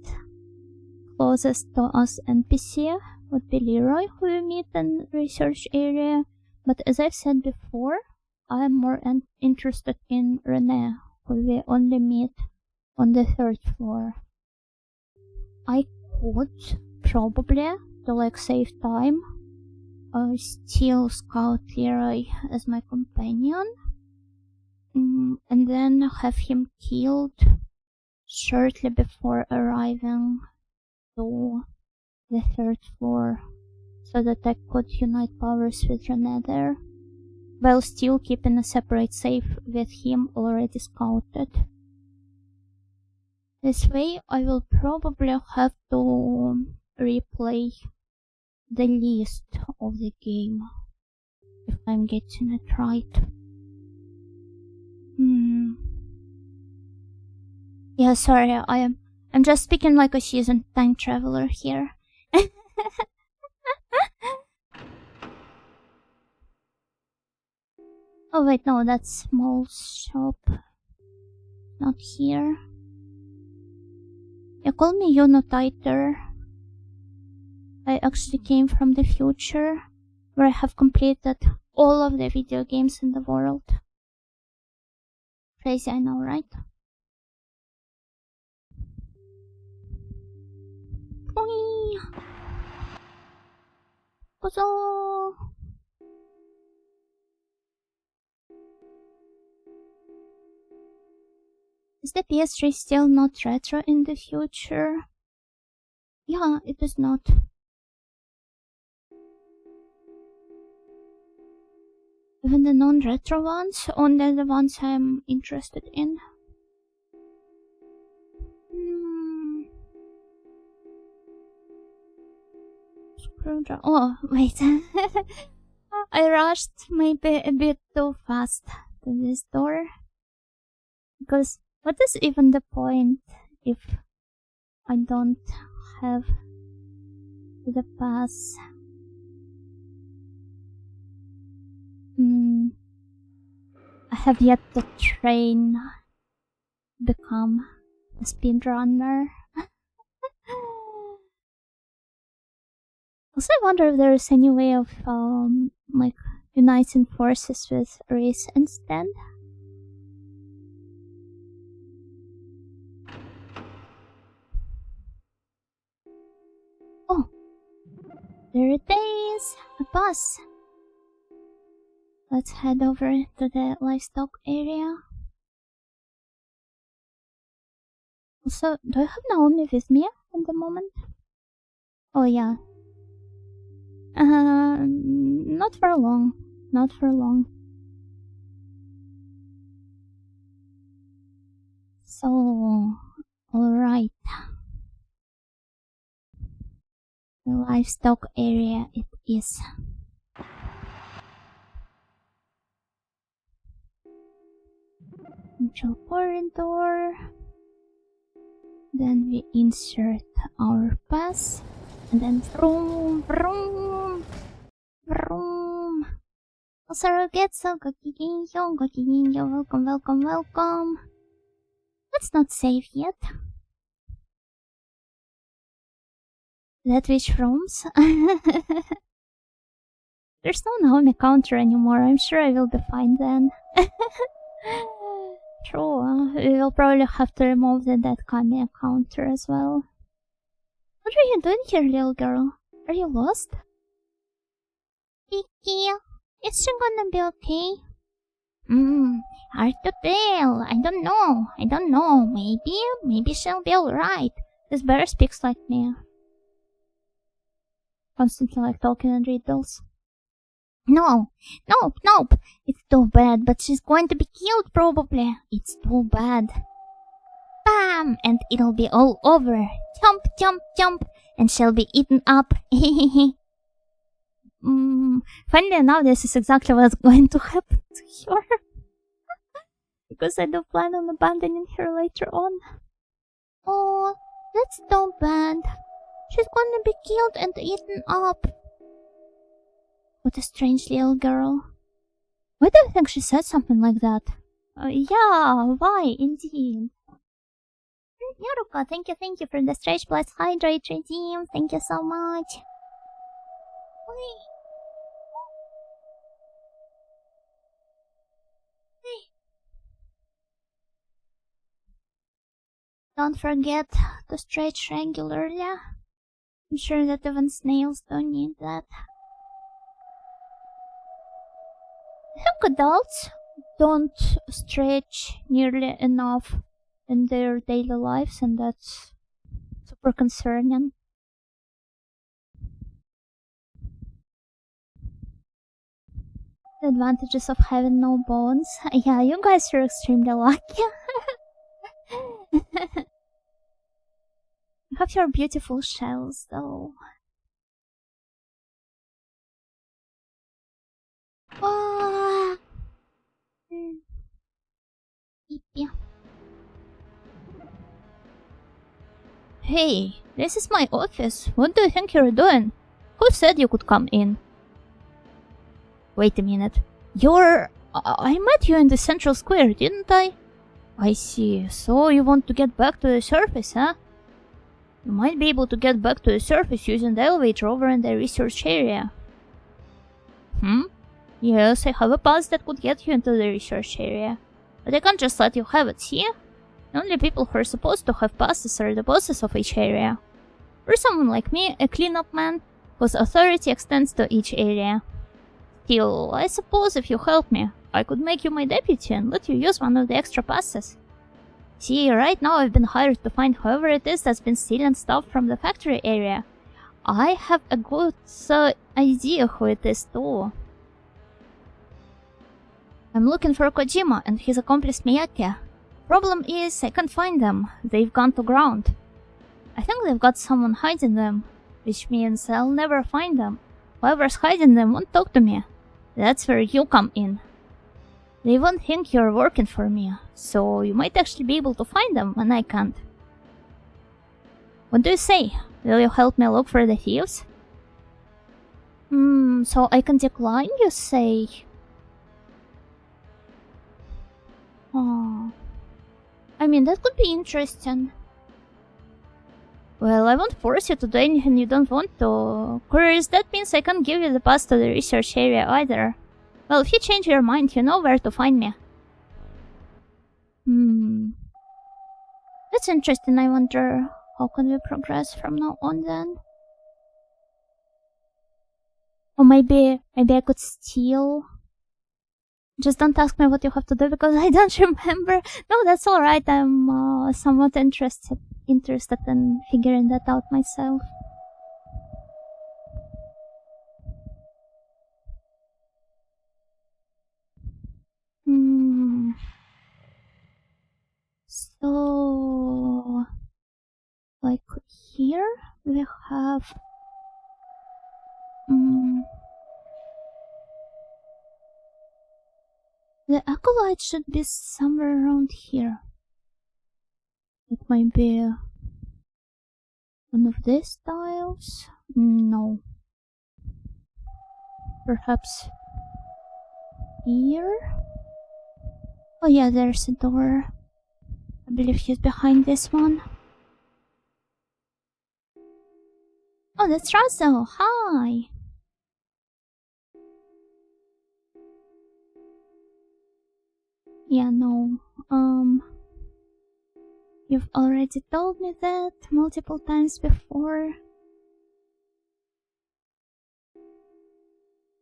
[SPEAKER 1] closest to us NPC would be Leroy, who we meet in the research area. But as I've said before, I'm more interested in Renee, who we only meet on the 3rd floor. I could probably to like save time, steal Scout Leroy as my companion, and then have him killed shortly before arriving to the 3rd floor, so that I could unite powers with Renee there, while still keeping a separate safe with him already scouted. This way I will probably have to replay the list of the game, if I'm getting it right. Yeah, sorry, I'm just speaking like a seasoned time traveler here. Oh wait, no, that's small shop. Not here. You call me Yuno Titer. I actually came from the future, where I have completed all of the video games in the world. Crazy, I know, right? Boing! Kuzo! Is the PS3 still not retro in the future? Yeah, it is not. Even the non-retro ones, only the ones I'm interested in. Screwdriver. Oh, wait. I rushed maybe a bit too fast to this door. Because what is even the point if I don't have the pass? I have yet to train, become a speedrunner. Also, I wonder if there is any way of like uniting forces with Race instead. Oh, there it is, a bus. Let's head over to the livestock area. Also, do I have Naomi with me at the moment? Oh yeah. Not for long. Not for long. So, alright. The livestock area it is. Control corridor. Then we insert our pass. And then vroom, vroom, vroom. Surrogates, welcome, welcome, welcome. Let's not save yet. That which rooms? There's no Naomi counter anymore. I'm sure I will be fine then. True, we will probably have to remove the dead Kamiya counter as well. What are you doing here, little girl? Are you lost? Vicky, is she gonna be okay? Hard to tell. I don't know. Maybe she'll be alright. This bear speaks like me. Constantly like talking in riddles. Nope. It's too bad, but she's going to be killed probably. It's too bad. Bam! And it'll be all over. Jump, jump, jump. And she'll be eaten up. Funny enough, this is exactly what's going to happen to her. Because I do plan on abandoning her later on. Oh, that's too bad. She's gonna be killed and eaten up. What a strange little girl. Why do you think she said something like that? Yeah, why indeed? Yaruka, thank you for the Stretch Plus Hydrate redeem. Thank you so much. Don't forget to stretch regularly. I'm sure that even snails don't need that. I think adults don't stretch nearly enough in their daily lives, and that's super concerning. The advantages of having no bones. Yeah, you guys are extremely lucky. You have your beautiful shells, though. Ah. Yeah. Hey, this is my office. What do you think you're doing? Who said you could come in? Wait a minute. I met you in the central square, didn't I? I see. So you want to get back to the surface, huh? You might be able to get back to the surface using the elevator over in the research area. Yes, I have a pass that could get you into the research area. But I can't just let you have it, see? The only people who are supposed to have passes are the bosses of each area. Or someone like me, a cleanup man, whose authority extends to each area. Still, I suppose if you help me, I could make you my deputy and let you use one of the extra passes. See, right now I've been hired to find whoever it is that's been stealing stuff from the factory area. I have a good idea who it is too. I'm looking for Kojima and his accomplice Miyake. Problem is, I can't find them. They've gone to ground. I think they've got someone hiding them, which means I'll never find them. Whoever's hiding them won't talk to me. That's where you come in. They won't think you're working for me, so you might actually be able to find them when I can't. What do you say? Will you help me look for the thieves? So I can decline, you say? Oh. I mean, that could be interesting. Well, I won't force you to do anything you don't want to. Curious, that means I can't give you the pass to the research area either. Well, if you change your mind, you know where to find me. That's interesting. I wonder how can we progress from now on then? Or maybe I could steal. Just don't ask me what you have to do because I don't remember. No, that's alright. I'm somewhat interested in figuring that out myself. So, like here we have the acolyte should be somewhere around here. It might be one of these tiles? No. Perhaps here? Oh yeah, there's a door. I believe he's behind this one. Oh, that's Russell. Hi. Yeah, no. You've already told me that multiple times before.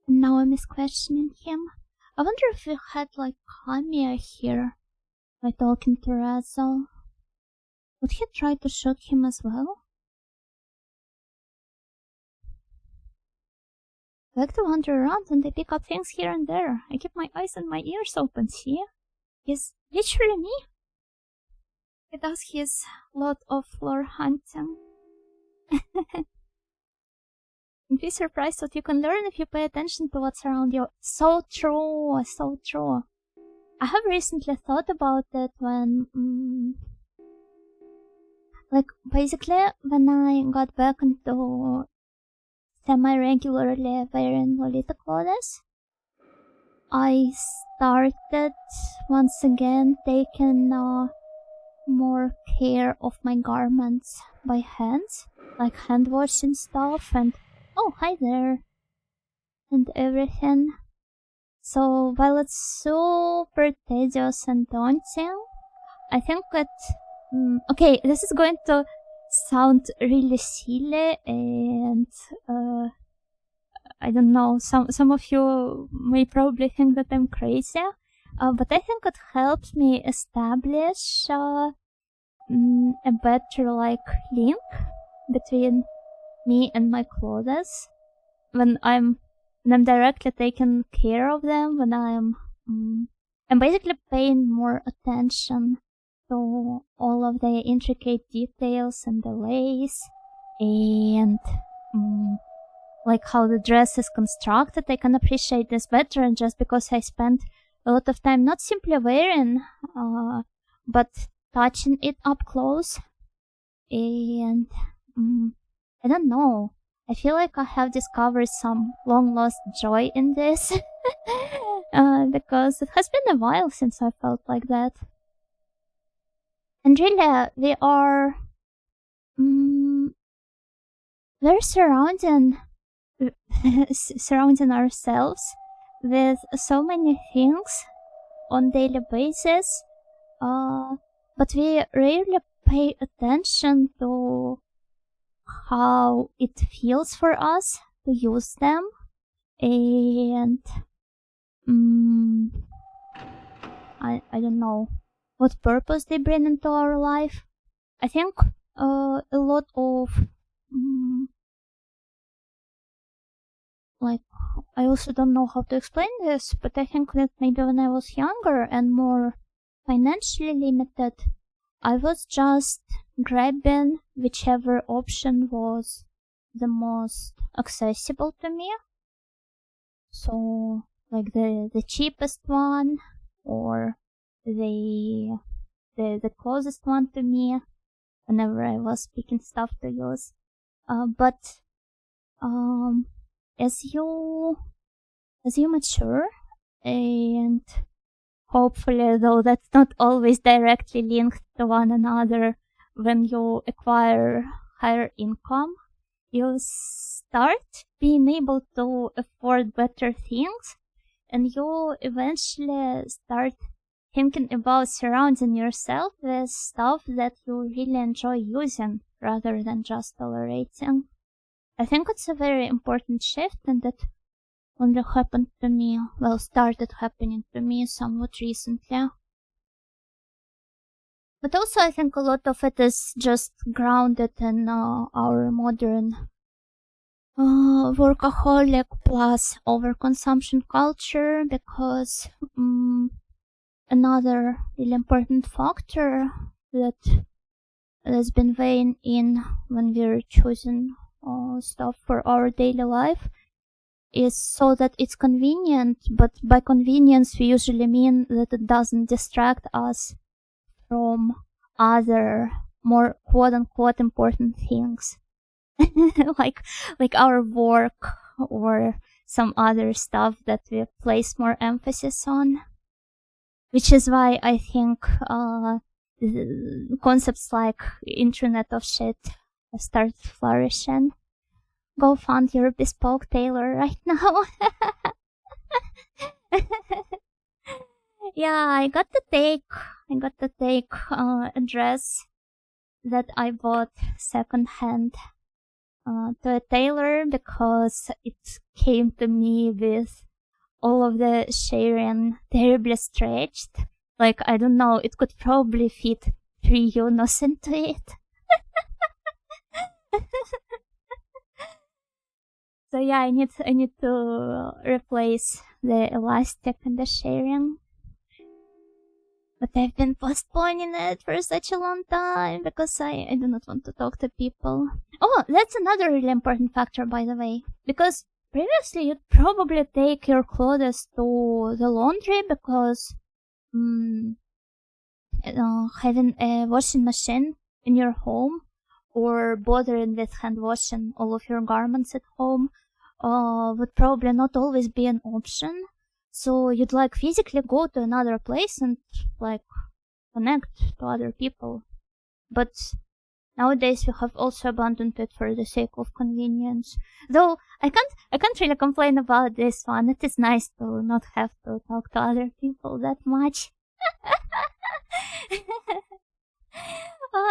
[SPEAKER 1] And now I'm just questioning him. I wonder if we had like Kamiya here by talking to Russell. Would he try to shoot him as well? I like to wander around and I pick up things here and there. I keep my eyes and my ears open, see? He's literally me. He does his lot of floor hunting. You'd be surprised what you can learn if you pay attention to what's around you. So true, so true. I have recently thought about it when, like, basically, when I got back into semi-regularly wearing Lolita clothes, I started once again taking more care of my garments by hand, like hand washing stuff and oh, hi there, and everything. So while it's super tedious and daunting, I think that okay, this is going to sound really silly, and I don't know, some of you may probably think that I'm crazy, but I think it helps me establish a better link between me and my clothes when I'm directly taking care of them, when I'm basically paying more attention to all of the intricate details and the lace, and how the dress is constructed. I can appreciate this better, and just because I spent a lot of time not simply wearing, but touching it up close. And I don't know, I feel like I have discovered some long lost joy in this. Because it has been a while since I felt like that. And really, we are we're surrounding ourselves with so many things on daily basis, but we rarely pay attention to how it feels for us to use them, and I don't know what purpose they bring into our life. I think a lot of I also don't know how to explain this, but I think that maybe when I was younger and more financially limited, I was just grabbing whichever option was the most accessible to me. So, the cheapest one, or the closest one to me, whenever I was picking stuff to use. But as you mature, and hopefully, though that's not always directly linked to one another, when you acquire higher income, you start being able to afford better things, and you eventually start thinking about surrounding yourself with stuff that you really enjoy using rather than just tolerating. I think it's a very important shift, and that only happened to me, started happening to me somewhat recently. But also I think a lot of it is just grounded in our modern workaholic plus overconsumption culture, because another really important factor that has been weighing in when we're choosing stuff for our daily life is so that it's convenient, but by convenience we usually mean that it doesn't distract us from other more quote-unquote important things. like our work or some other stuff that we place more emphasis on. Which is why I think concepts like Internet of Shit start flourishing. Go find your bespoke tailor right now. Yeah, I got to take a dress that I bought secondhand to a tailor, because it came to me with all of the sharing terribly stretched. I don't know, it could probably fit 3 units into it. So yeah, I need to replace the elastic and the sharing. But I've been postponing it for such a long time because I do not want to talk to people. Oh, that's another really important factor, by the way. Because previously you'd probably take your clothes to the laundry because having a washing machine in your home, or bothering with hand washing all of your garments at home, would probably not always be an option. So you'd physically go to another place and connect to other people. But nowadays we have also abandoned it for the sake of convenience. Though I can't really complain about this one. It is nice to not have to talk to other people that much.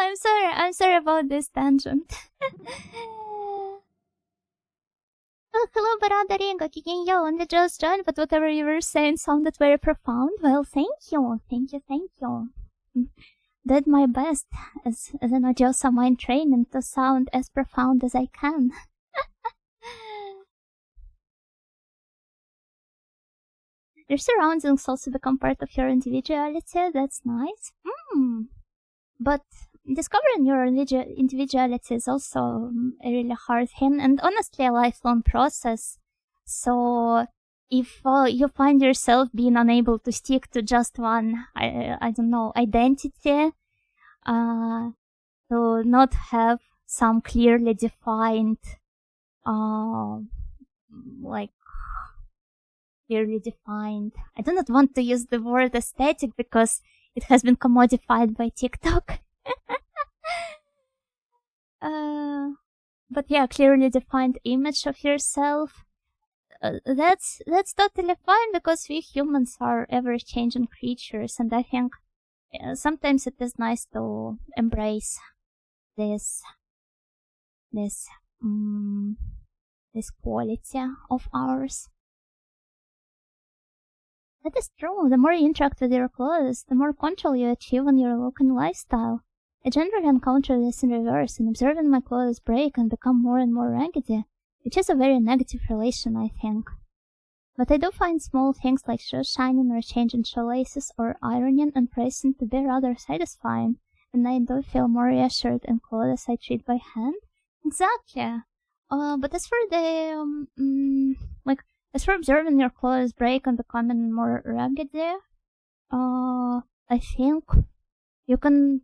[SPEAKER 1] I'm sorry. I'm sorry about this tangent. Oh, hello, Barada Kigenyo, and I just joined, but whatever you were saying sounded very profound. Well, thank you. Did my best as an Ojosa mind training to sound as profound as I can. Your surroundings also become part of your individuality. That's nice. But discovering your individuality is also a really hard thing, and honestly a lifelong process. So if you find yourself being unable to stick to just one, I don't know, identity, to not have some clearly defined, I do not want to use the word aesthetic because it has been commodified by TikTok. But yeah, clearly defined image of yourself. That's totally fine because we humans are ever-changing creatures, and I think sometimes it is nice to embrace this quality of ours. That is true. The more you interact with your clothes, the more control you achieve on your look and lifestyle. I generally encounter this in reverse, and observing my clothes break and become more and more raggedy, which is a very negative relation, I think. But I do find small things like shoes shining or changing shoelaces or ironing and pressing to be rather satisfying, and I do feel more reassured in clothes I treat by hand. Exactly. But as for as for observing your clothes break and becoming more raggedy, I think you can,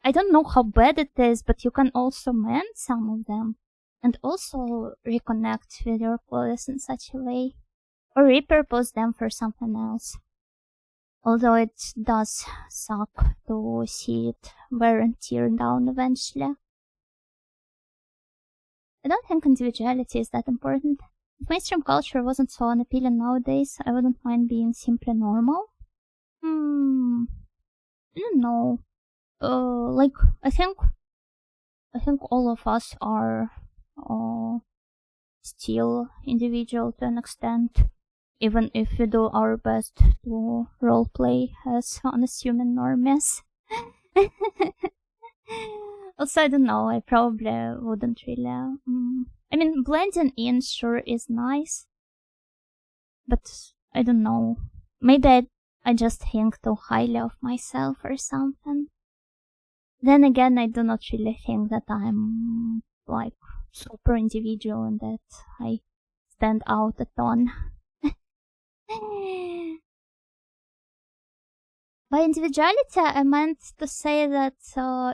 [SPEAKER 1] I don't know how bad it is, but you can also mend some of them and also reconnect with your clothes in such a way, or repurpose them for something else. Although it does suck to see it wear and tear down eventually. I don't think individuality is that important. If mainstream culture wasn't so unappealing nowadays, I wouldn't mind being simply normal. I don't know. I think all of us are still individual to an extent, even if we do our best to roleplay as unassuming normies. Also, I don't know, I probably wouldn't really. I mean, blending in sure is nice, but I don't know. Maybe I just think too highly of myself or something. Then again, I do not really think that I'm super individual and that I stand out a ton. By individuality, I meant to say that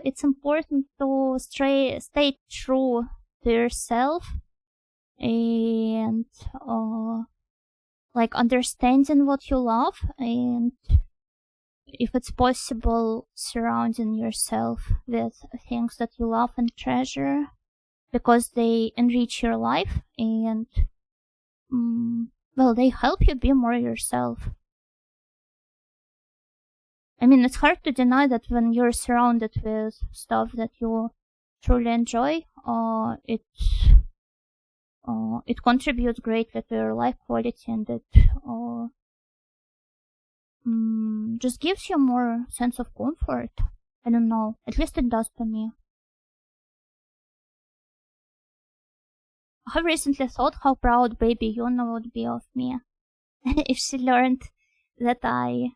[SPEAKER 1] it's important to stay true to yourself and understanding what you love, and if it's possible, surrounding yourself with things that you love and treasure because they enrich your life and they help you be more yourself. I mean, it's hard to deny that when you're surrounded with stuff that you truly enjoy, it contributes greatly to your life quality, and it just gives you more sense of comfort. I don't know, at least it does to me. I have recently thought how proud baby Yuna would be of me if she learned that I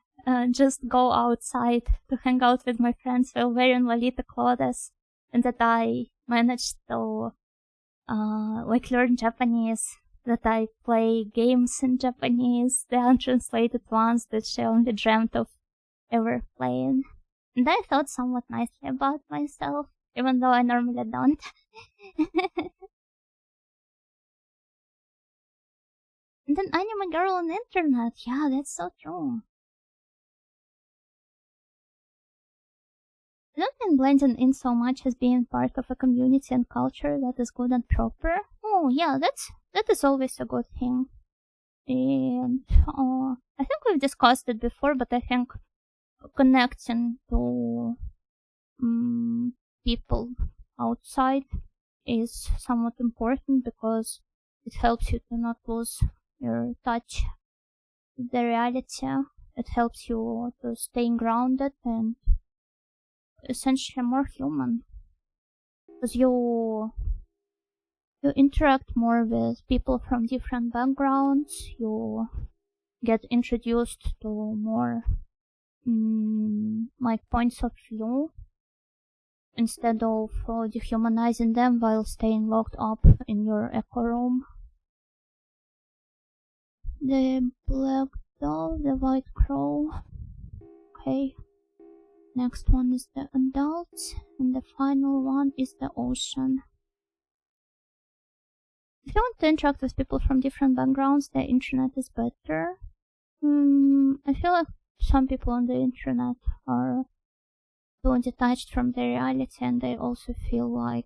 [SPEAKER 1] just go outside to hang out with my friends while wearing Lolita clothes, and that I managed to learn Japanese, that I play games in Japanese, the untranslated ones that she only dreamt of ever playing. And I thought somewhat nicely about myself, even though I normally don't. And then anime girl on the internet, yeah, that's so true. I don't think blending in so much as being part of a community and culture that is good and proper. Oh yeah, that is always a good thing. And I think we've discussed it before, but I think connecting to people outside is somewhat important because it helps you to not lose your touch with the reality. It helps you to stay grounded and essentially more human. Because you interact more with people from different backgrounds, you get introduced to more like points of view instead of dehumanizing them while staying locked up in your echo room. The black doll, the white crow. Okay. Next one is the adults, and the final one is the ocean. If you want to interact with people from different backgrounds, the internet is better. I feel like some people on the internet are too detached from the reality, and they also feel like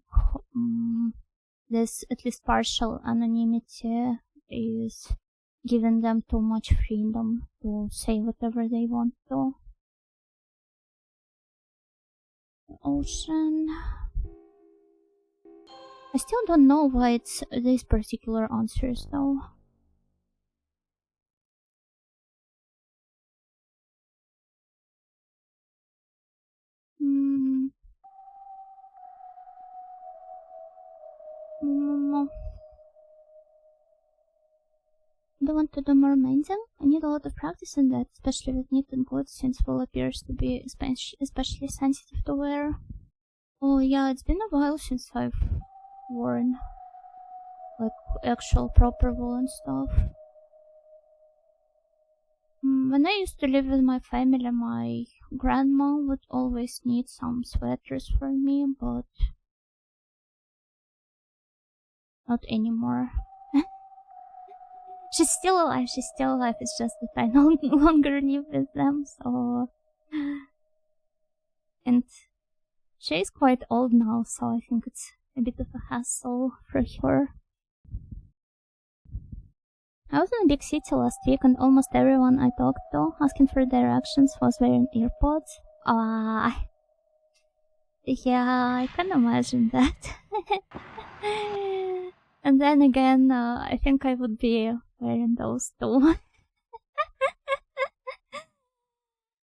[SPEAKER 1] this at least partial anonymity is giving them too much freedom to say whatever they want to. The ocean. I still don't know why it's these particular answers though. Do you want to do more mending? I need a lot of practice in that, especially with knitted goods, since wool appears to be especially sensitive to wear. Oh yeah, it's been a while since I've worn like actual proper wool and stuff. When I used to live with my family, my grandma would always knit some sweaters for me, but not anymore. She's still alive, it's just that I no longer live with them, so... And she's quite old now, so I think it's a bit of a hassle for her. I was in a big city last week and almost everyone I talked to asking for directions was wearing earpods. Yeah, I can imagine that. And then again, I think I would be wearing those too.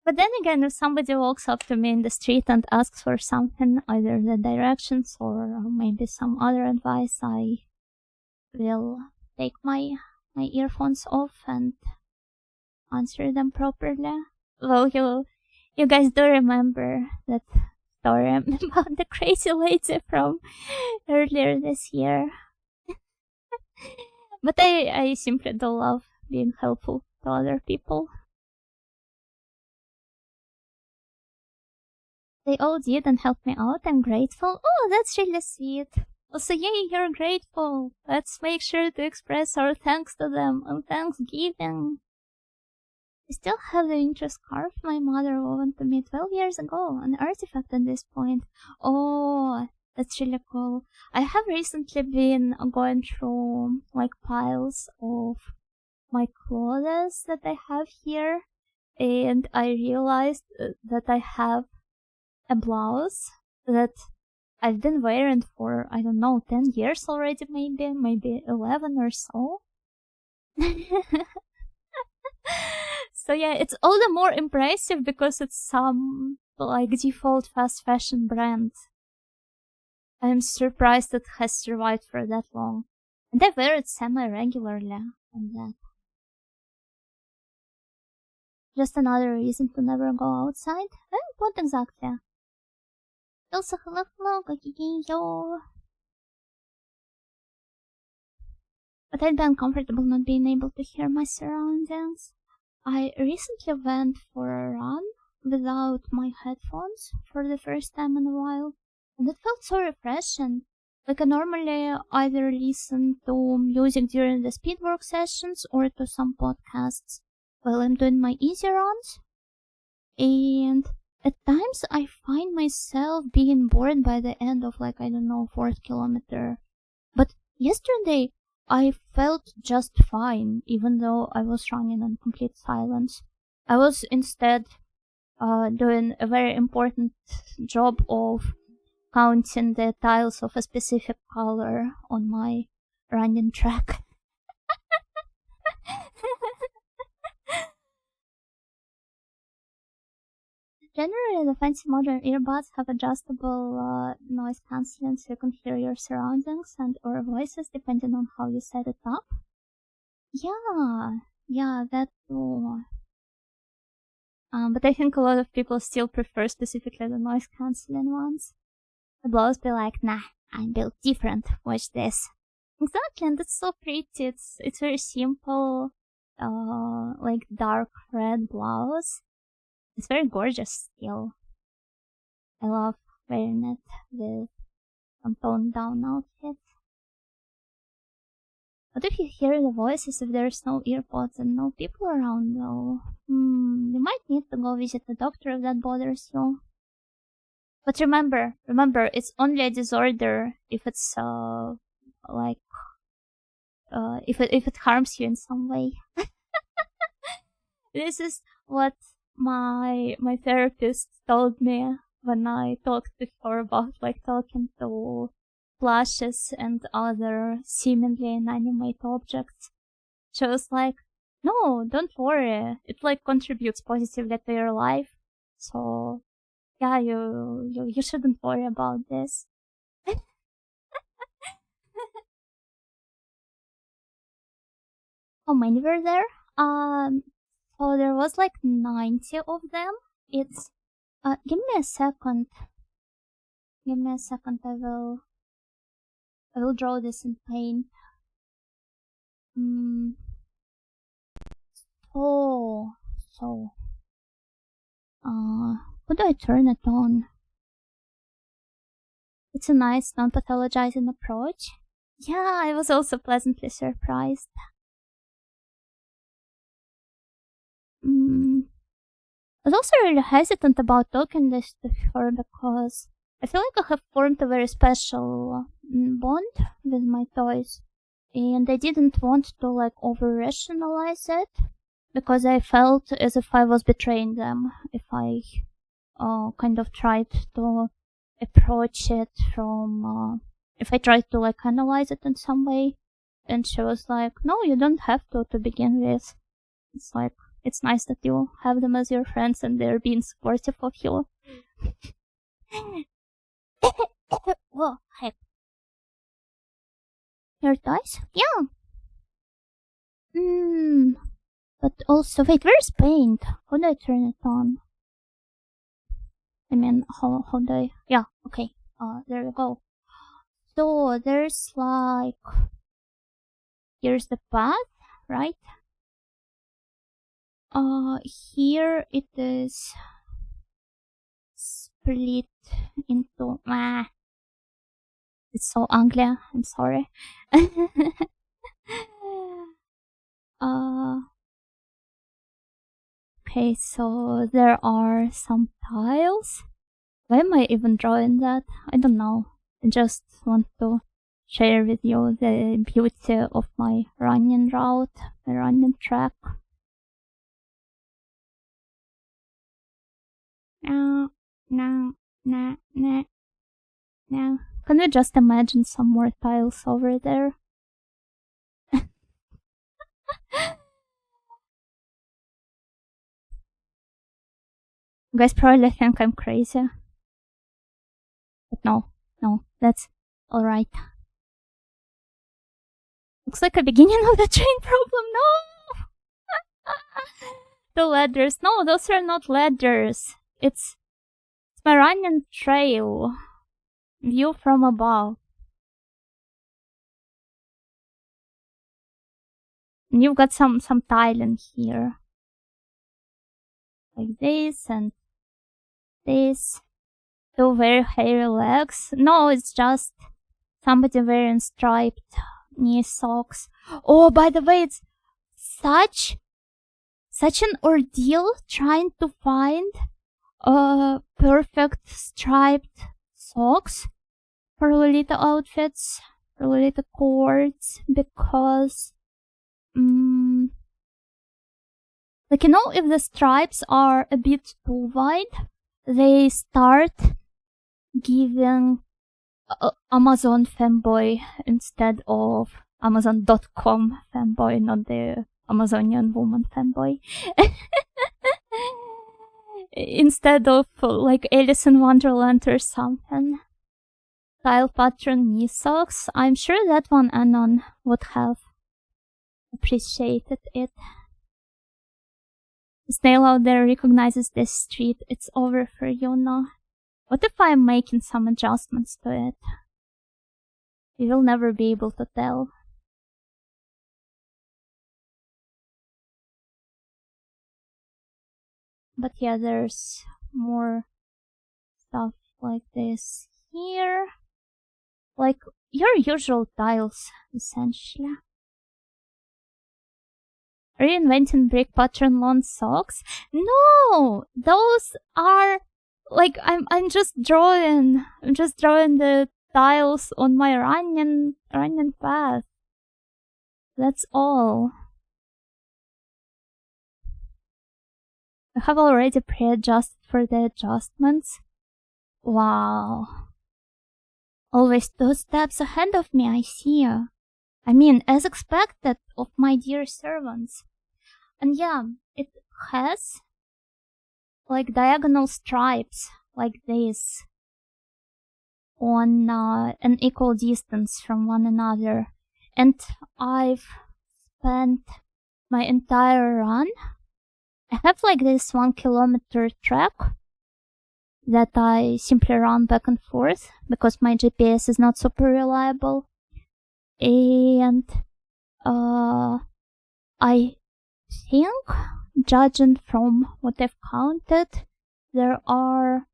[SPEAKER 1] But then again, if somebody walks up to me in the street and asks for something, either the directions or maybe some other advice, I will take my earphones off and answer them properly. Well, you guys do remember that story about the crazy lady from earlier this year. But I simply do love being helpful to other people. They all did and helped me out. I'm grateful. Oh, that's really sweet. Also, yay, you're grateful. Let's make sure to express our thanks to them on Thanksgiving. I still have the winter scarf my mother wore to me 12 years ago, an artifact at this point. Oh, that's really cool. I have recently been going through like piles of my clothes that I have here, and I realized that I have a blouse that I've been wearing for, I don't know, 10 years already, maybe 11 or so. So yeah, it's all the more impressive because it's some like default fast fashion brand. I'm surprised it has survived for that long. And I wear it semi-regularly on that. Just another reason to never go outside? What exactly? Also, hello, yo. But I'd be uncomfortable not being able to hear my surroundings. I recently went for a run without my headphones for the first time in a while, and it felt so refreshing. Like I normally either listen to music during the speedwork sessions or to some podcasts while I'm doing my easy runs, and at times I find myself being bored by the end of like, I don't know, 4th kilometer. But yesterday I felt just fine, even though I was running in complete silence. I was instead doing a very important job of counting the tiles of a specific color on my running track. Generally, the fancy modern earbuds have adjustable noise cancelling so you can hear your surroundings and or voices depending on how you set it up. Yeah, that too. But I think a lot of people still prefer specifically the noise cancelling ones. The blows be like, nah, I'm built different, watch this. Exactly, and it's so pretty. It's very simple, like dark red blouse. It's very gorgeous still. I love wearing it with some toned down outfit. What if you hear the voices if there's no earpods and no people around though? You might need to go visit the doctor if that bothers you. But remember, it's only a disorder if it's if it harms you in some way. This is what my therapist told me when I talked to her about like talking to flashes and other seemingly inanimate objects. She was like, no, don't worry. It like contributes positively to your life. So yeah, you shouldn't worry about this. How many were there? So there was like 90 of them. It's give me a second. I will draw this in paint. So how do I turn it on? It's a nice non-pathologizing approach. Yeah, I was also pleasantly surprised. I was also really hesitant about talking this to her because I feel like I have formed a very special bond with my toys, and I didn't want to like over-rationalize it because I felt as if I was betraying them if I kind of tried to approach it from if I tried to like analyze it in some way. And she was like, no, you don't have to begin with. It's like, it's nice that you have them as your friends and they're being supportive of you. Whoa, heck. Your toys? Yeah. But also, wait, where's paint? How do I turn it on? I mean, how do I... Yeah, okay. There we go. So, there's like... Here's the path, right? Here it is split into... It's so ugly, I'm sorry. Okay, so there are some tiles. Why am I even drawing that? I don't know. I just want to share with you the beauty of my running route, my running track. No. Can we just imagine some more tiles over there? You guys probably think I'm crazy. But no, that's alright. Looks like a beginning of the train problem, no! The ladders, no, those are not ladders. It's my running trail. View from above. And you've got some tiling here. Like this and this. Two very hairy legs. No, it's just somebody wearing striped knee socks. Oh, by the way, it's such an ordeal trying to find perfect striped socks for Lolita outfits, for Lolita cords, because like, you know, if the stripes are a bit too wide, they start giving Amazon fanboy instead of Amazon.com fanboy, not the Amazonian woman fanboy. Instead of like Alice in Wonderland or something. Tile pattern knee socks. I'm sure that one Anon would have appreciated it. The snail out there recognizes this street. It's over for you now. What if I'm making some adjustments to it? You will never be able to tell. But yeah, there's more stuff like this here. Like your usual tiles, essentially. Reinventing brick pattern lawn socks? No! Those are like I'm just drawing the tiles on my running path. That's all. I have already pre-adjusted for the adjustments. Wow. Always 2 steps ahead of me, I see. I mean, as expected of my dear servants. And yeah, it has like diagonal stripes like this on an equal distance from one another. And I've spent my entire run. I have like this 1 kilometer track that I simply run back and forth because my GPS is not super reliable. And I think, judging from what I've counted, there are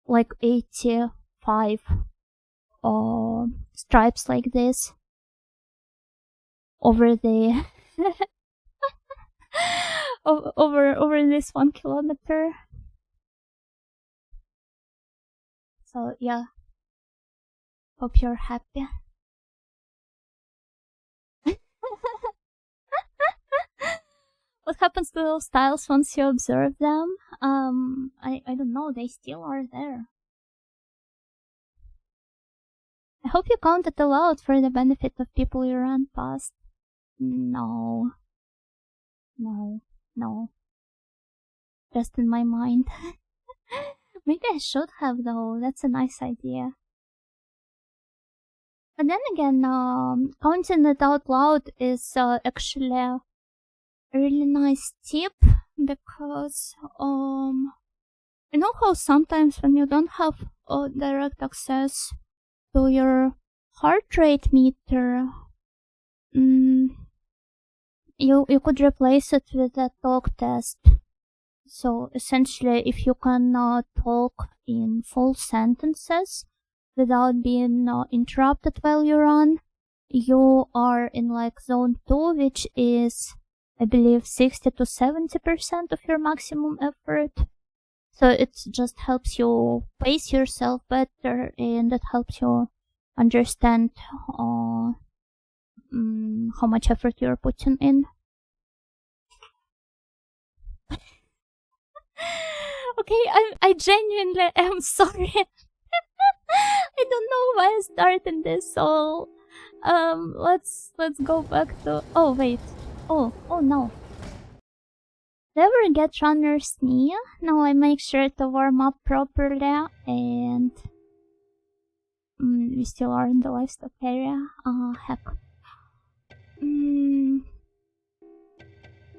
[SPEAKER 1] like 85 stripes like this over the over this 1 kilometer. So yeah, hope you're happy. What happens to those tiles once you observe them? I don't know, they still are there. I hope you count it aloud for the benefit of people you ran past. No. Just in my mind. Maybe I should have though, that's a nice idea. But then again, counting it out loud is actually a really nice tip, because you know how sometimes when you don't have direct access to your heart rate meter, you could replace it with a talk test. So essentially, if you can talk in full sentences without being interrupted while you run, you are in like zone 2, which is, I believe, 60 to 70% of your maximum effort. So it just helps you pace yourself better, and it helps you understand how much effort you're putting in. Okay, I genuinely am sorry. I don't know why I started this, so let's go back to. Oh wait. Oh no. Do you ever get runner's knee? No, I make sure to warm up properly, and we still are in the livestock area. Heck.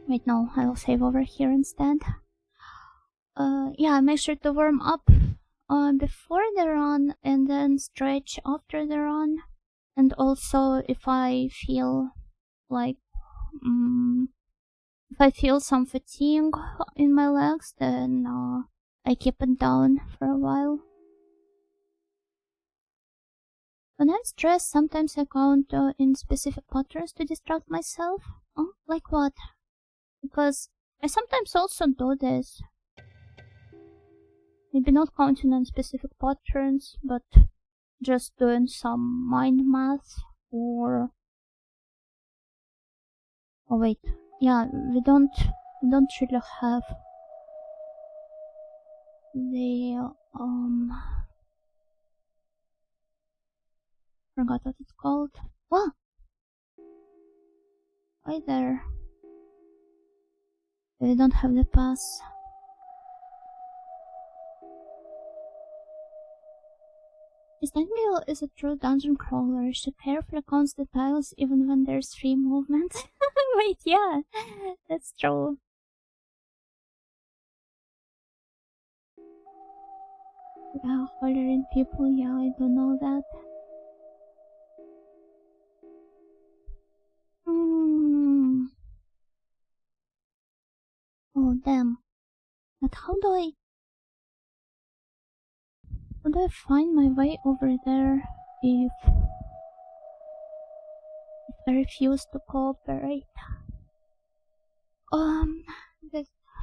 [SPEAKER 1] Wait, no, I will save over here instead. Yeah, make sure to warm up before the run and then stretch after the run. And also, if I feel like if I feel some fatigue in my legs, then I keep it down for a while. When I'm stressed, sometimes I count in specific patterns to distract myself. Oh, like what? Because I sometimes also do this. Maybe not counting on specific patterns, but just doing some mind math, or... Oh wait, yeah, we don't really have the Forgot what it's called. What? Hi there. We don't have the pass. This Nightingale is a true dungeon crawler. She carefully counts the tiles even when there's free movement. Wait, yeah, that's true. Yeah, following people, yeah, I do know that. Oh, damn. But how do I find my way over there if I refuse to cooperate?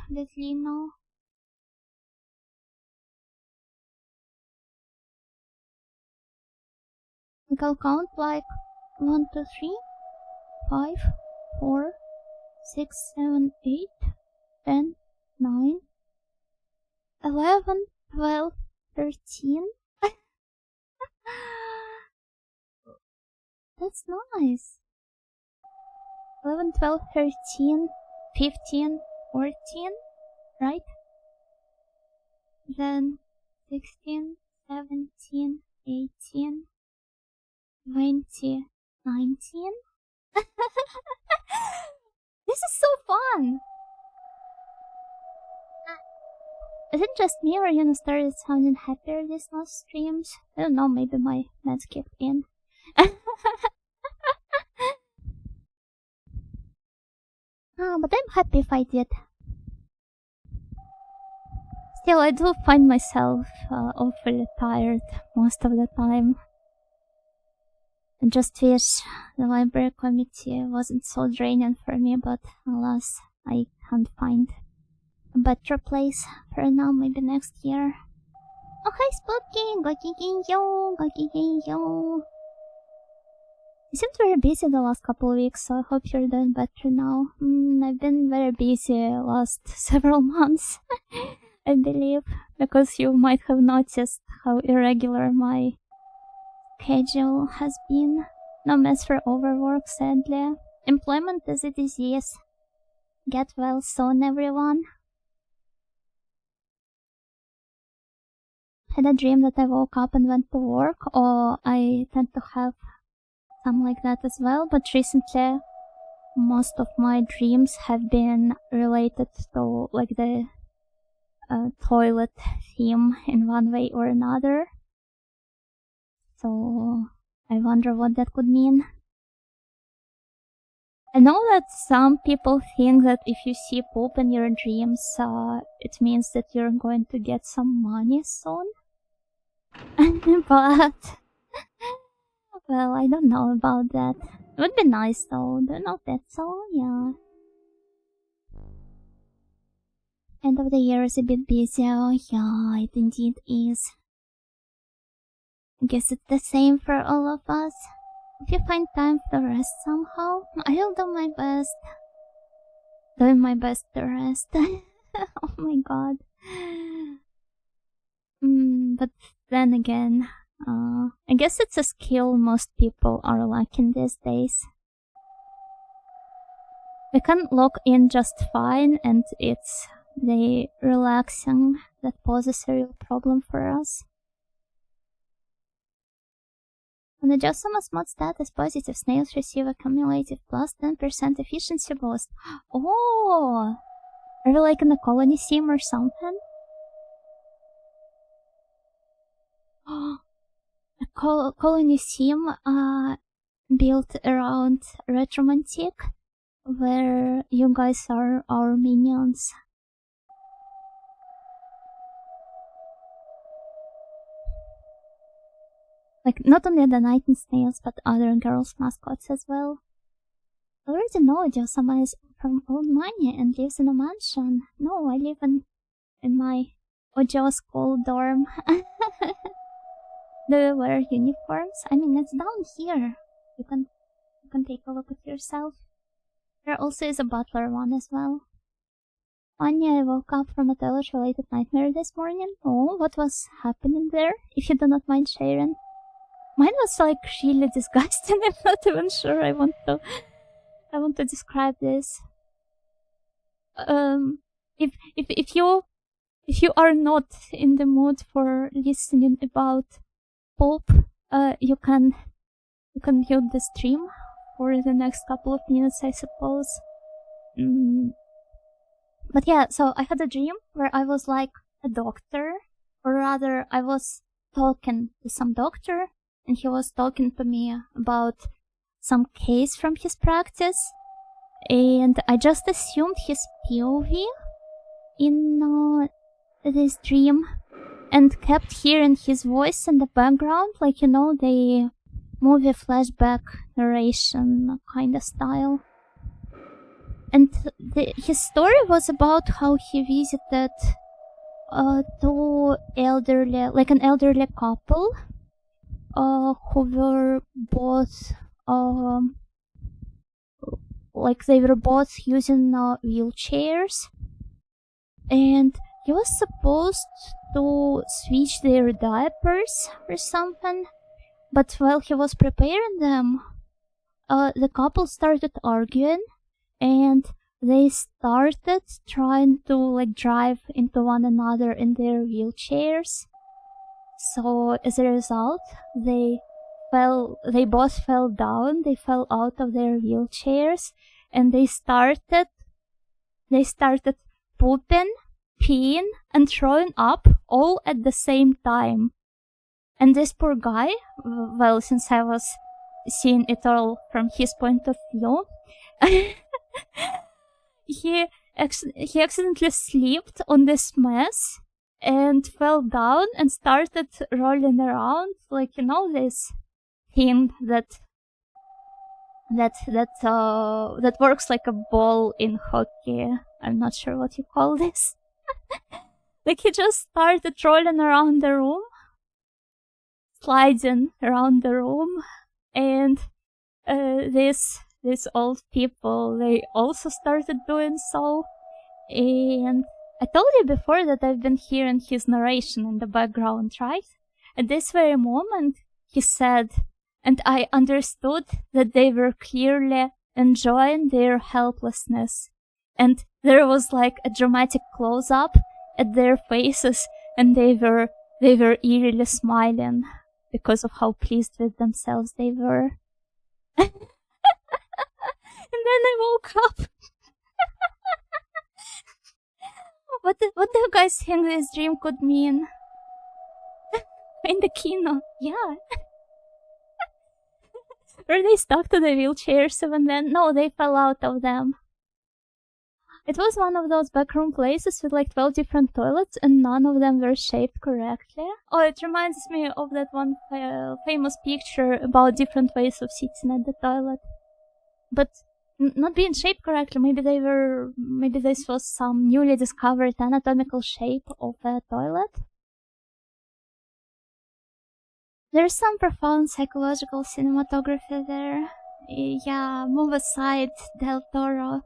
[SPEAKER 1] Does he know? I'll count like 1, 2, 3, 5, 4, 6, 7, 8, 10, 9, 11, 12, 13. That's nice. 11, 12, 13, 15, 14, right? Then 16, 17, 18, 20, 19. This is so fun! Is it just me or you started sounding happier these last streams? I don't know, maybe my meds kicked in. But I'm happy if I did. Still, I do find myself awfully tired most of the time. I just wish the library committee wasn't so draining for me, but alas, I can't find a better place for now, maybe next year. Oh, hi Spooky! Go. You seemed very busy the last couple of weeks, so I hope you're doing better now. I've been very busy last several months, I believe, because you might have noticed how irregular my schedule has been. No mess for overwork, sadly. Employment is a disease. Get well soon, everyone. Had a dream that I woke up and went to work, or I tend to have some like that as well, but recently most of my dreams have been related to like the toilet theme in one way or another. So I wonder what that could mean. I know that some people think that if you see poop in your dreams, it means that you're going to get some money soon. But well, I don't know about that. It would be nice though, do you know that? So yeah. End of the year is a bit busy. Oh yeah, it indeed is. I guess it's the same for all of us. If you find time to rest somehow, I'll do my best. Doing my best to rest. Oh my god. But then again, I guess it's a skill most people are lacking these days. We can log in just fine, and it's the relaxing that poses a real problem for us. When adjust someone's mod status positive, snails receive a cumulative plus 10% efficiency boost. Oh! Are we like in a colony sim or something? A colony sim built around Retromantic, where you guys are our minions. Like, not only the Night and Snails, but other girls' mascots as well. I already know Josama is from old money and lives in a mansion. No, I live in my Ojo school dorm. Do you wear uniforms? I mean, it's down here. You can take a look at yourself. There also is a butler one as well. funny. I woke up from a toilet-related nightmare this morning. Oh, what was happening there? If you do not mind sharing. Mine was like really disgusting. I'm not even sure I want to describe this. If you are not in the mood for listening about pulp, you can mute the stream for the next couple of minutes, I suppose. But yeah, so I had a dream where I was like a doctor, or rather I was talking to some doctor, and he was talking to me about some case from his practice, and I just assumed his POV in this dream, and kept hearing his voice in the background, like, you know, the movie flashback narration kind of style. And his story was about how he visited an elderly couple who were both using wheelchairs, and he was supposed to switch their diapers or something, but while he was preparing them, the couple started arguing, and they started trying to like drive into one another in their wheelchairs. So as a result, they both fell down, they fell out of their wheelchairs, and they started pooping, peeing, and throwing up all at the same time. And this poor guy, well, since I was seeing it all from his point of view, he accidentally slipped on this mess and fell down and started rolling around, like, you know, this thing that works like a ball in hockey. I'm not sure what you call this. Like, he just started rolling around the room, sliding around the room, and these old people, they also started doing so. And I told you before that I've been hearing his narration in the background, right? At this very moment, he said, and I understood that they were clearly enjoying their helplessness. And there was like a dramatic close-up at their faces, and they were eerily smiling because of how pleased with themselves they were. And then I woke up. What do you guys think this dream could mean? In the kino, yeah. Were they stuck to the wheelchairs even then? No, they fell out of them. It was one of those backroom places with like 12 different toilets, and none of them were shaped correctly. Oh, it reminds me of that one famous picture about different ways of sitting at the toilet. But not being shaped correctly, maybe this was some newly discovered anatomical shape of a toilet. There's some profound psychological cinematography there. Yeah, move aside, Del Toro.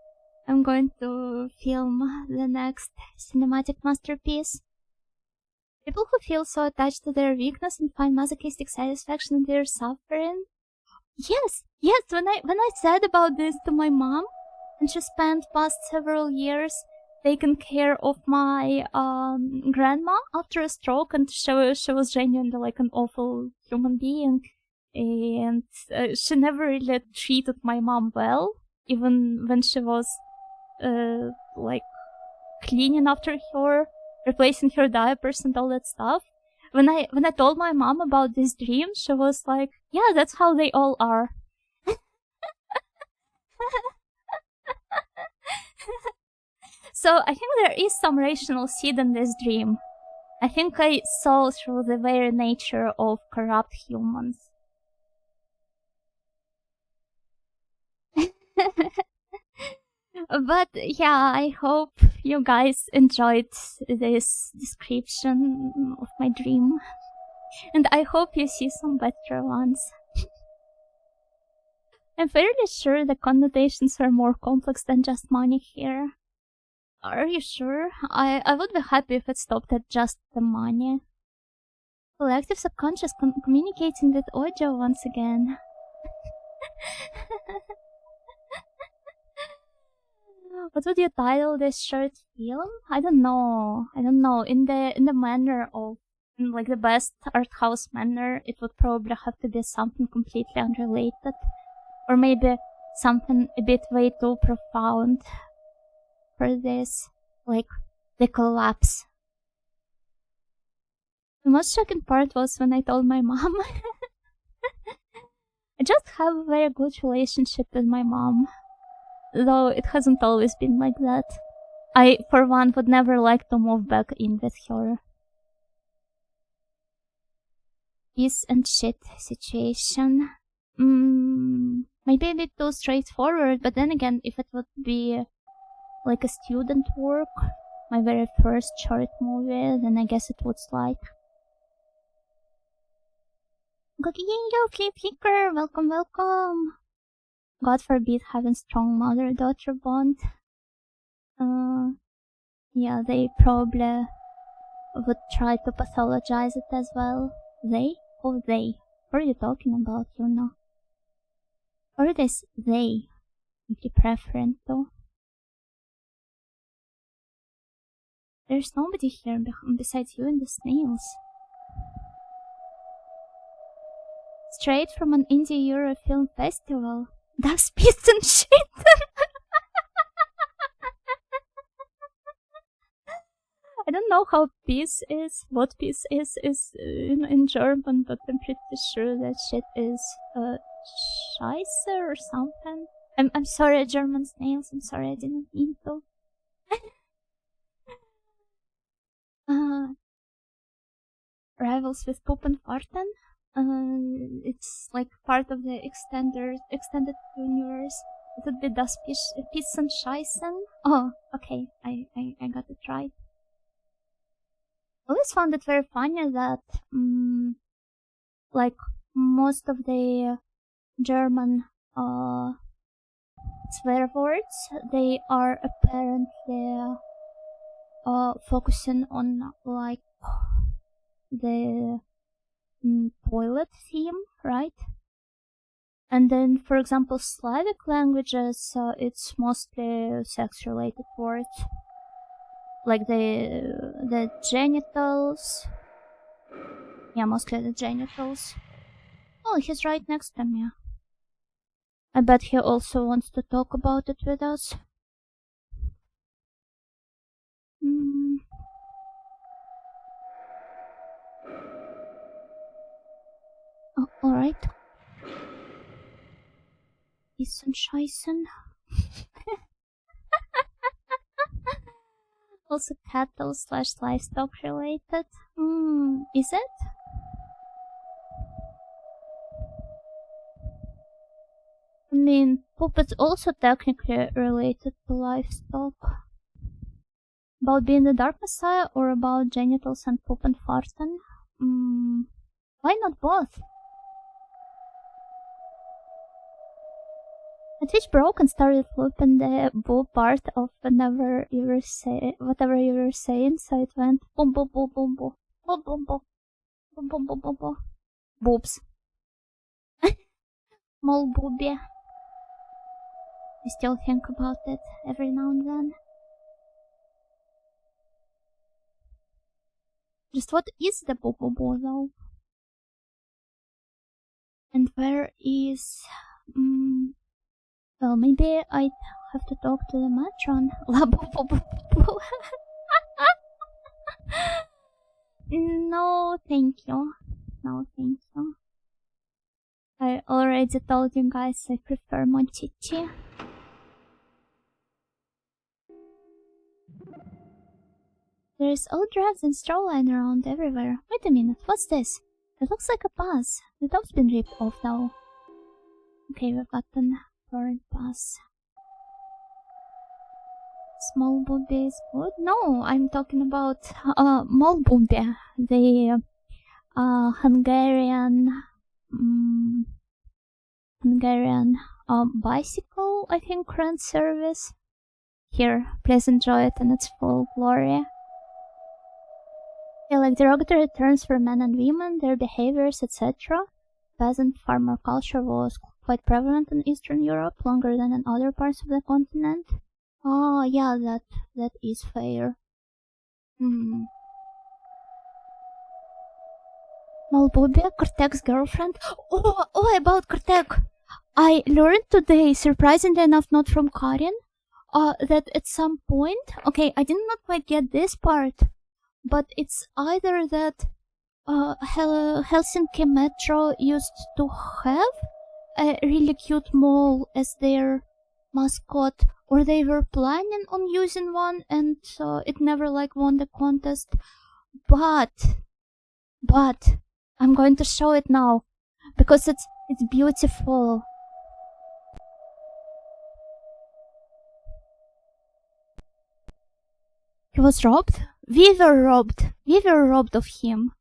[SPEAKER 1] I'm going to film the next cinematic masterpiece. People who feel so attached to their weakness and find masochistic satisfaction in their suffering. Yes, when I said about this to my mom, and she spent past several years taking care of my grandma after a stroke, and she was genuinely like an awful human being, and she never really treated my mom well, even when she was like cleaning after her, replacing her diapers and all that stuff. When I told my mom about this dream, she was like, yeah, that's how they all are. So I think there is some rational seed in this dream. I think I saw through the very nature of corrupt humans. But yeah, I hope you guys enjoyed this description of my dream. And I hope you see some better ones. I'm fairly sure the connotations are more complex than just money here. Are you sure? I would be happy if it stopped at just the money. Collective subconscious communicating with audio once again. What would you title this short film? I don't know. In the manner of, like, the best art house manner, it would probably have to be something completely unrelated, or maybe something a bit way too profound for this, like the collapse. The most shocking part was when I told my mom. I just have a very good relationship with my mom, though it hasn't always been like that. I, for one, would never like to move back in with her. Piece and shit situation. Maybe a bit too straightforward, but then again, if it would be like a student work, my very first short movie, then I guess it would slide. Gokigenyo, Flip Flicker, welcome, welcome. God forbid having strong mother-daughter bond. Yeah, they probably would try to pathologize it as well. They? Oh, they. What are you talking about, you know? Or it is they, if you prefer to. There's nobody here besides you and the snails. Straight from an indie Euro film festival. That's piece and shit! I don't know how peace is, what peace is in German, but I'm pretty sure that shit is scheiße or something. I'm sorry, German snails, I'm sorry, I didn't mean to. Rivals with Poop and Farten. It's like part of the extended universe. It would be Das Piss and Scheißen. Oh, okay, I got it right. I always found it very funny that, like, most of the German swear words, they are apparently focusing on, like, the toilet theme, right? And then, for example, Slavic languages, it's mostly sex-related words. Like the genitals. Yeah, mostly the genitals. Oh, he's right next to me. I bet he also wants to talk about it with us. Oh, alright. Pissen Scheißen. Also cattle / livestock related. Is it? I mean, poop is also technically related to livestock. About being the Dark Messiah or about genitals and poop and farten? Why not both? My Twitch broke and started looping the boo part of whatever you were saying, so it went boom boom boom boom boom boom boom boom boom boom boom boom boom boobs. Mole boobie. I still think about it every now and then. Just what is the boo boo boo though? And where is well, maybe I'd have to talk to the matron. La boo boo boo boo. No, thank you. No, thank you. I already told you guys I prefer Monchichi. There's old drugs and straw lying around everywhere. Wait a minute, what's this? It looks like a pass. The top's been ripped off though. Okay, we've got an torrent pass. Small boobie is good? No, I'm talking about mall boobie. The Hungarian bicycle, I think, rent service. Here, please enjoy it in its full glory. Yeah, like derogatory terms for men and women, their behaviors, etc. Peasant farmer culture was quite prevalent in Eastern Europe, longer than in other parts of the continent. Oh, yeah, that is fair. Malbobia, Cortec's girlfriend. Oh, about Cortec. I learned today, surprisingly enough, not from Karin, that at some point, okay, I did not quite get this part, but it's either that Helsinki Metro used to have a really cute mole as their mascot, or they were planning on using one and it never like won the contest. But I'm going to show it now because it's beautiful. He was robbed? We were robbed. We were robbed of him.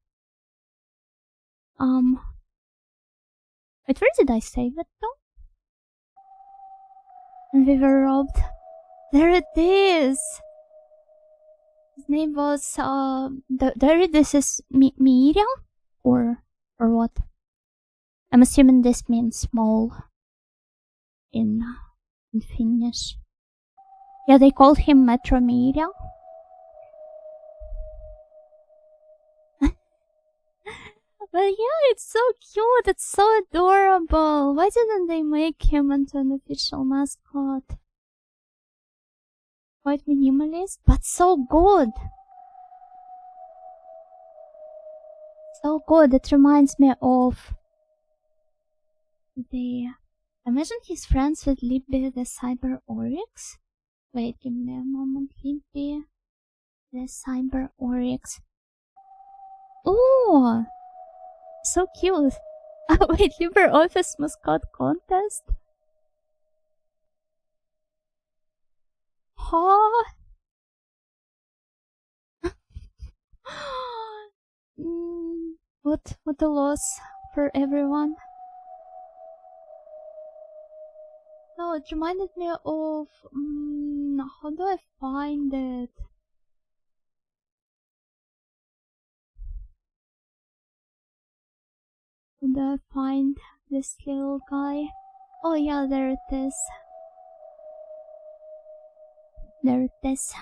[SPEAKER 1] Wait, where did I save it though? We were robbed. There it is! His name was, this is Miriam? Or what? I'm assuming this means mole in Finnish. Yeah, they called him Metro Miriam. But yeah, it's so cute, it's so adorable. Why didn't they make him into an official mascot? Quite minimalist, but so good. So good, it reminds me of the... Imagine he's friends with Libby the Cyber Oryx. Wait, give me a moment. Libby the Cyber Oryx. Ooh! So cute. Wait, LibreOffice mascot contest? Huh? What a loss for everyone. No, it reminded me of... how do I find it? How do I find this little guy? Oh yeah, there it is. There it is.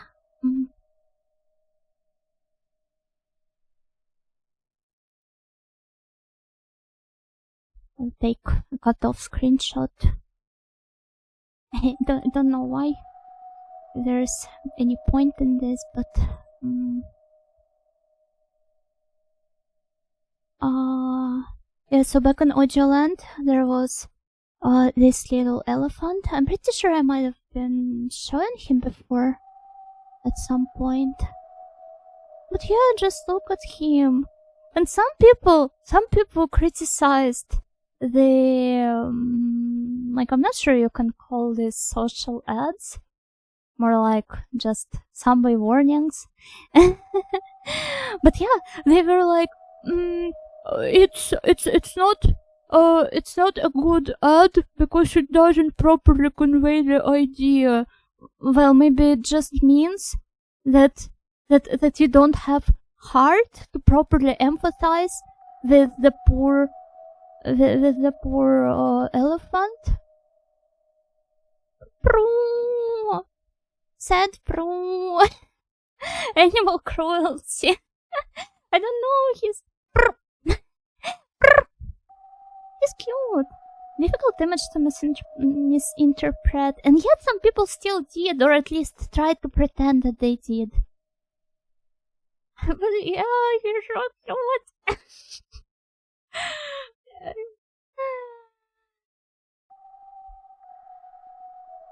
[SPEAKER 1] I'll take a cut-off screenshot. I don't know why there's any point in this, but yeah, so back in Ojoland there was this little elephant. I'm pretty sure I might have been showing him before at some point. But yeah, just look at him. And some people criticized the like, I'm not sure you can call this social ads, more like just somebody warnings. But yeah, they were like, it's not a good ad because it doesn't properly convey the idea. Well, maybe it just means that you don't have heart to properly empathize with the poor elephant. Proo! Sad proo! Animal cruelty. I don't know, he's he's cute. Difficult image to misinterpret, and yet some people still did, or at least tried to pretend that they did. But yeah, he's so cute.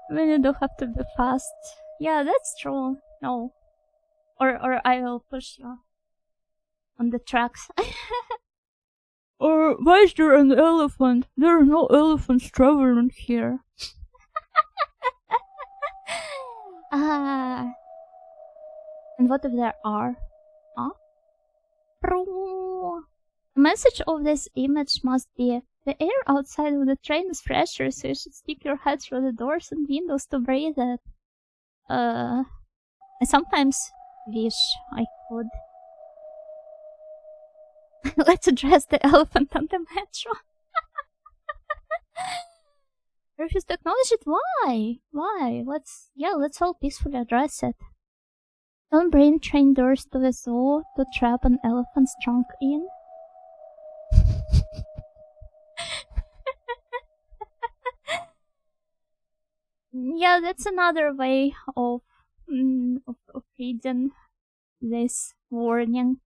[SPEAKER 1] I mean, you don't have to be fast. Yeah, that's true. No. Or I will push you on the tracks. Or why is there an elephant? There are no elephants traveling here. And what if there are? Huh? The message of this image must be: the air outside of the train is fresher, so you should stick your head through the doors and windows to breathe it. I sometimes wish I could. Let's address the elephant on the metro. Refuse to acknowledge it? Why? Why? Let's all peacefully address it. Don't brain train doors to the zoo to trap an elephant's trunk in. Yeah, that's another way of reading this warning.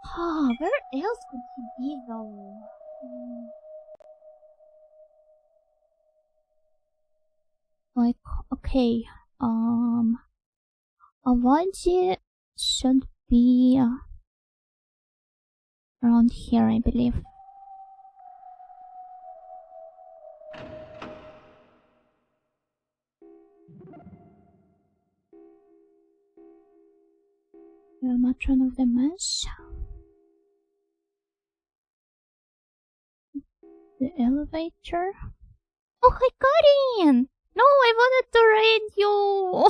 [SPEAKER 1] Ah, where else could he be though? Like, okay, Avadi should be around here, I believe. The matron of the mesh. The elevator. Oh, hi, Karin! No, I wanted to raid you!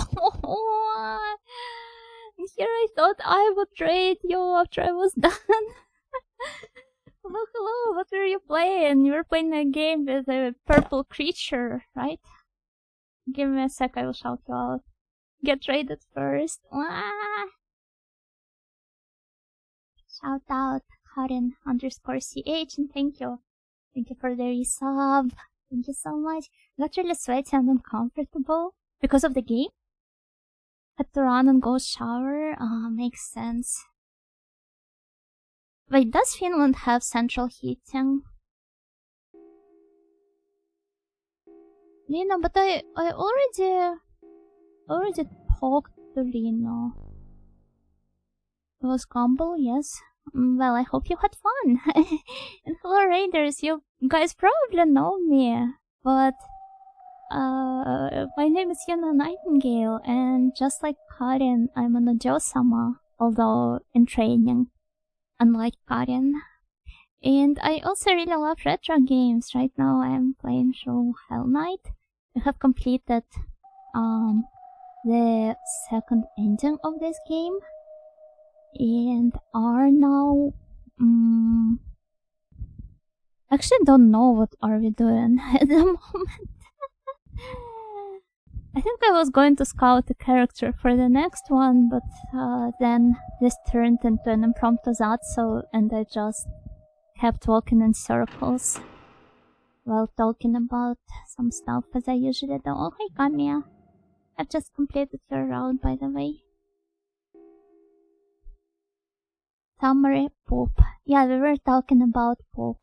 [SPEAKER 1] Here I thought I would raid you after I was done. Hello, what were you playing? You were playing a game with a purple creature, right? Give me a sec, I will shout you out. Get raided first. Shout out, Karin_CH, and thank you. Thank you for the resub. Thank you so much. Got really sweaty and uncomfortable because of the game. Had to run and go shower. Makes sense. Wait, does Finland have central heating? Lina, but I already talked to Lina. It was Gumball, yes. Well, I hope you had fun. And hello, Raiders. You guys probably know me, but my name is Yuna Nightingale, and just like Karin, I'm an Ojo-sama, although in training, unlike Karin. And I also really love retro games. Right now, I'm playing through Hellnight. I have completed the second ending of this game. And are now actually don't know what are we doing at the moment. I think I was going to scout a character for the next one, but then this turned into an impromptu Zatsu, and I just kept walking in circles while talking about some stuff as I usually do. Oh, hey Kamiya. I've just completed your round, by the way. Summary, poop. Yeah, we were talking about poop.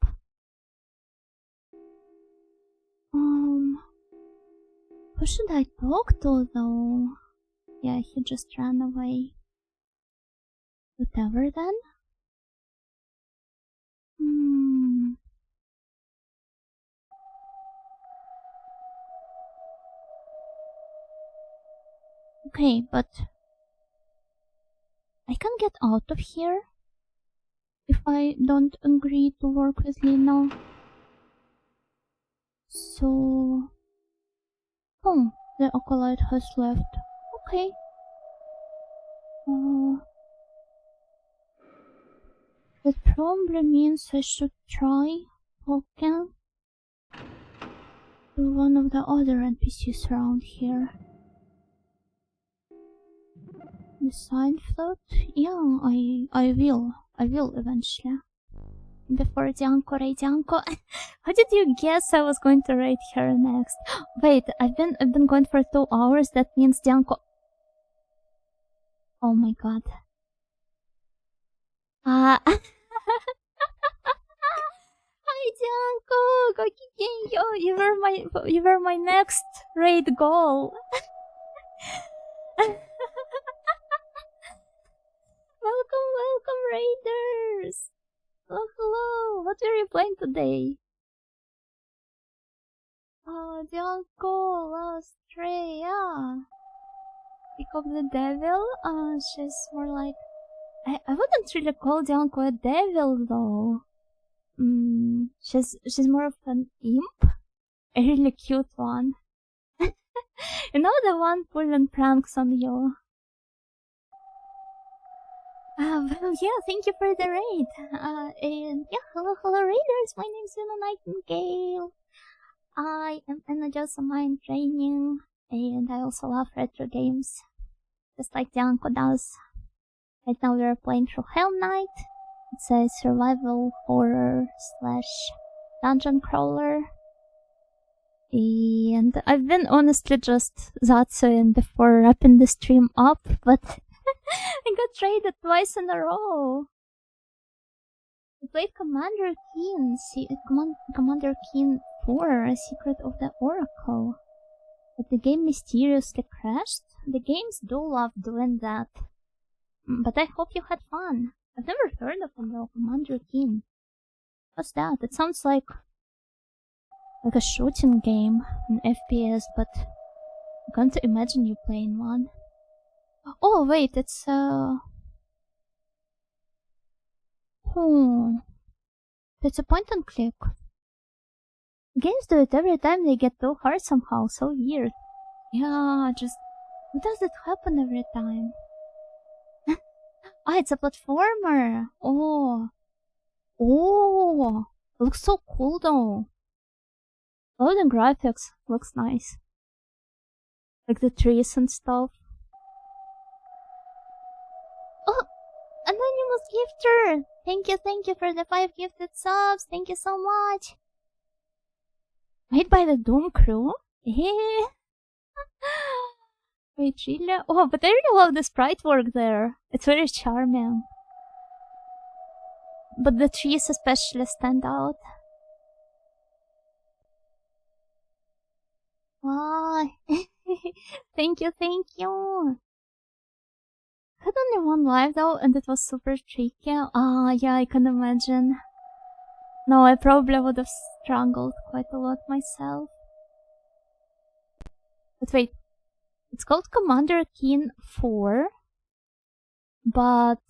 [SPEAKER 1] Who should I talk to though? Yeah, he just ran away. Whatever then? Okay, but I can get out of here if I don't agree to work with Lina. So... Oh, the acolyte has left. Okay. That probably means I should try talking to one of the other NPCs around here. The sign float? Yeah, I will eventually. Before Dianko, raid Dianko. How did you guess I was going to raid her next? Wait, I've been going for 2 hours. That means Dianko. Oh my god. Hi Dianko, Gokigenyo. You were my next raid goal. Welcome, raiders. Hello. What were you playing today? Oh, Dianko, Lost Stray, yeah. Pick up the devil? She's more like... I wouldn't really call Dianko a devil, though. She's more of an imp. A really cute one. You know, the one pulling pranks on you. Well, yeah, thank you for the raid. And yeah, hello raiders, my name's Luna Nightingale. I am in a just mind training, and I also love retro games, just like Dianco does. Right now we are playing through Hellnight. It's a survival horror / dungeon crawler. And I've been honestly just Zatsuing before wrapping the stream up, but I got traded twice in a row. I played Commander Keen 4, A Secret of the Oracle. But the game mysteriously crashed. The games do love doing that. But I hope you had fun. I've never heard of him though, Commander Keen. What's that? It sounds like a shooting game, an FPS, but I can't imagine you playing one. Oh wait, it's it's a point and click. Games do it every time they get too hard somehow, so weird. Yeah, just why does it happen every time? Ah, it's a platformer. Oh, it looks so cool though. Loading graphics looks nice, like the trees and stuff. Oh, anonymous gifter! Thank you for the 5 gifted subs. Thank you so much. Made by the Doom crew? Eh? Wait, really? Oh, but I really love the sprite work there. It's very charming. But the trees especially stand out. Wow. Thank you. I had only one life though, and it was super tricky. Ah, yeah, I can imagine. No, I probably would have struggled quite a lot myself. But wait, it's called Commander Keen 4, but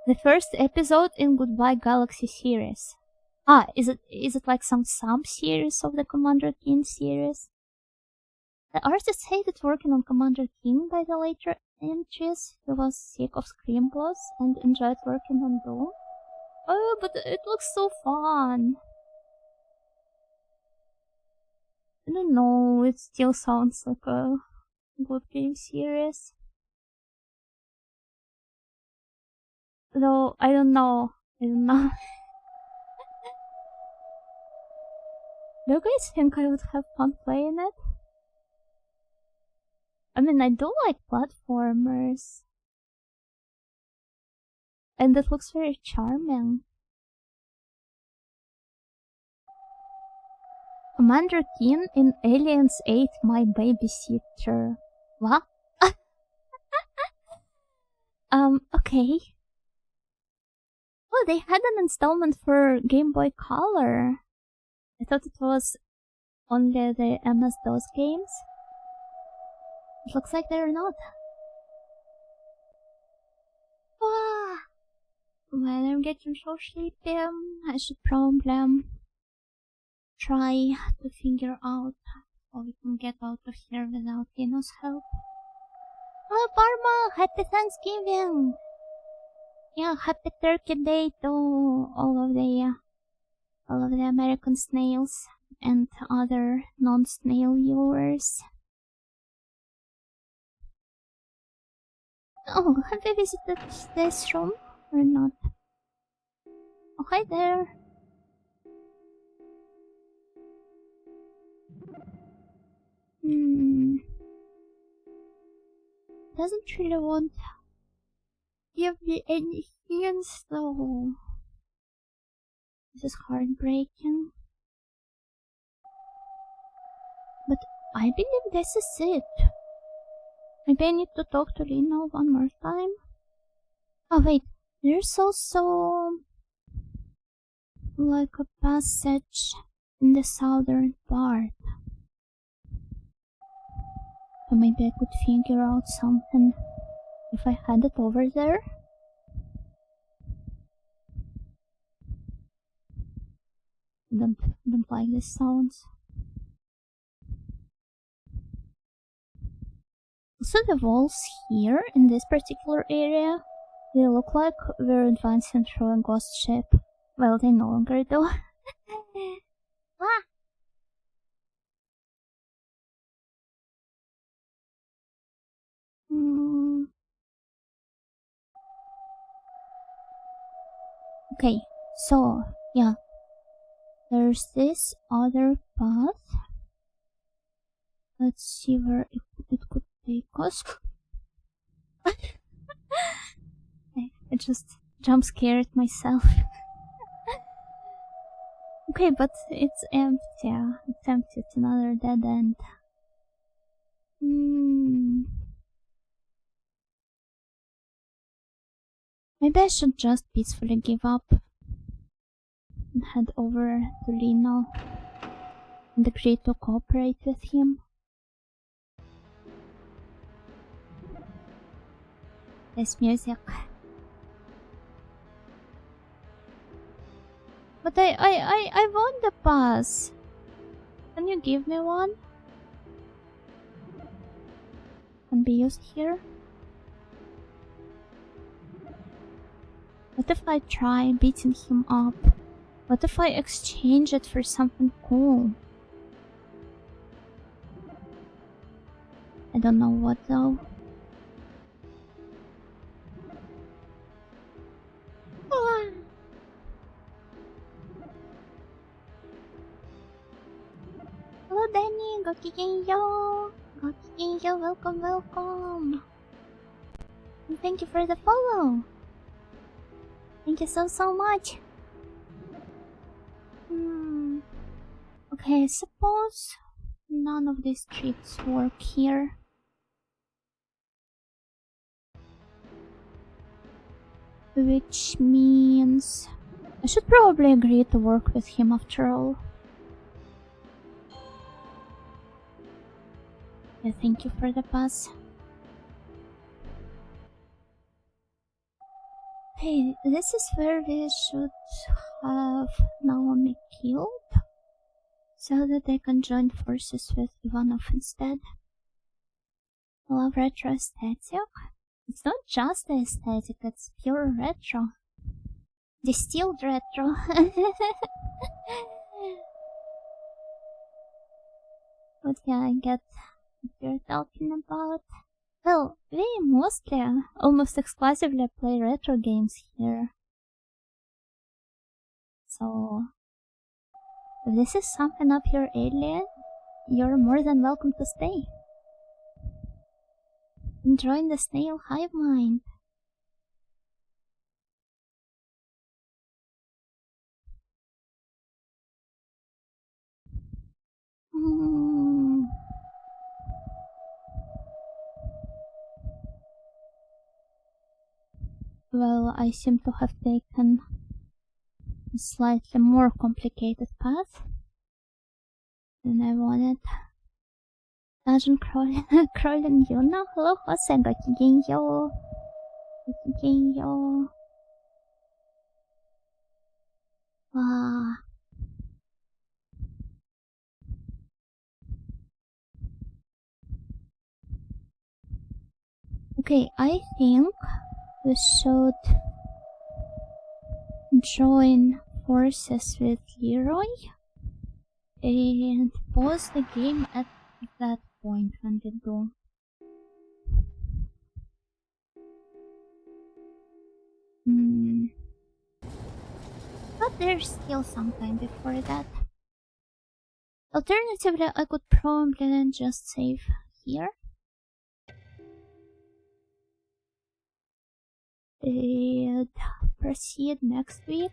[SPEAKER 1] the first episode in Goodbye Galaxy series. Ah, is it like some sub-series of the Commander Keen series? The artist hated working on Commander Keen by the later entries. He was sick of Scream Boss and enjoyed working on Doom. Oh, but it looks so fun. I don't know, it still sounds like a good game series. Though, I don't know. Do you guys think I would have fun playing it? I mean, I do like platformers. And it looks very charming. Commander Keen in Aliens 8, My Babysitter. What? Okay. Oh, they had an installment for Game Boy Color. I thought it was only the MS-DOS games. It looks like they're not. Ah, when I'm getting so sleepy, I should probably try to figure out how we can get out of here without Kino's help. Oh, Parma! Happy Thanksgiving! Yeah, happy Turkey Day to all of the American snails and other non-snail viewers. Oh, have you visited this room or not? Oh, hi there. Doesn't really want to give me any hints though. This is heartbreaking. But I believe this is it. Maybe I need to talk to Lino one more time. Oh wait, there's also like a passage in the southern part. So maybe I could figure out something if I headed over there. don't like these sounds. Also, the walls here in this particular area, they look like we're advancing through a ghost ship. Well, they no longer do. Ah. Okay, so yeah, there's this other path. Let's see where it could take us. I just jump scared myself. Okay, but it's empty. It's empty. It's another dead end. Maybe I should just peacefully give up and head over to Lino and agree to cooperate with him. This music. But I want the pass. Can you give me one? Can be used here. What if I try beating him up? What if I exchange it for something cool? I don't know what though. Hello Danny, gokigenyo! Gokigenyo, welcome, welcome! And thank you for the follow! Thank you so much! Okay, I suppose none of these tricks work here. Which means I should probably agree to work with him after all. Yeah, thank you for the pass. Hey, this is where we should have Naomi killed, so that they can join forces with Ivanov instead. I love retro aesthetic. It's not just the aesthetic, it's pure retro. Distilled retro. What can I get what you're talking about? Well, we mostly, almost exclusively play retro games here. So, if this is something up your alley, you're more than welcome to stay. And join the snail hive mind. Well, I seem to have taken a slightly more complicated path than I wanted. Dungeon crawling, crawling Yuna. Hello, Jose. Gokigenyo. Gokigenyo. Ah. Okay, I think we should join forces with Leroy and pause the game at that point when we do. But there's still some time before that. Alternatively, I could probably then just save here. And proceed next week.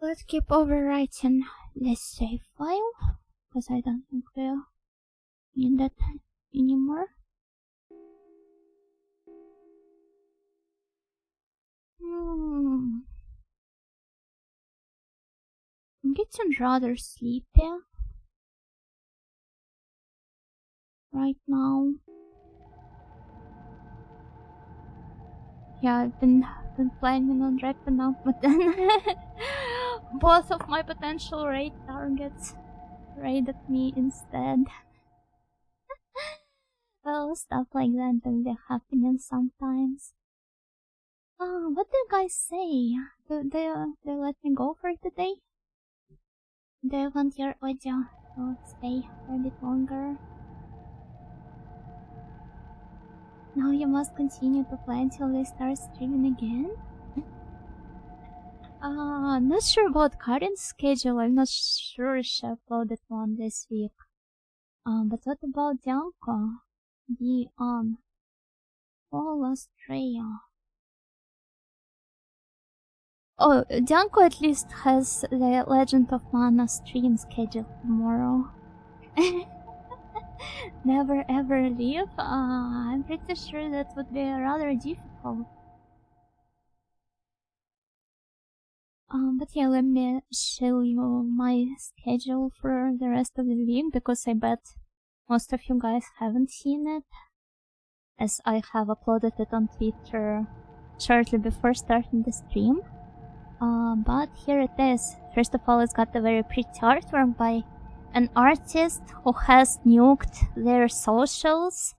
[SPEAKER 1] Let's keep overwriting this save file, because I don't think we'll need that anymore. I'm getting rather sleepy right now. Yeah, I've been been planning on wrapping up, but then both of my potential raid targets raided me instead. Well, stuff like that will be happening sometimes. What do you guys say? Do they let me go for today? Do you want your audio to stay for a bit longer? Now you must continue to play until they start streaming again? Not sure about current schedule. I'm not sure she uploaded one this week. But what about Janko? The Fall Australia. Oh, Janko at least has the Legend of Mana stream scheduled tomorrow. Never ever leave? I'm pretty sure that would be rather difficult. But yeah, let me show you my schedule for the rest of the week, because I bet most of you guys haven't seen it, as I have uploaded it on Twitter shortly before starting the stream. But here it is. First of all, it's got a very pretty artwork by an artist who has nuked their socials,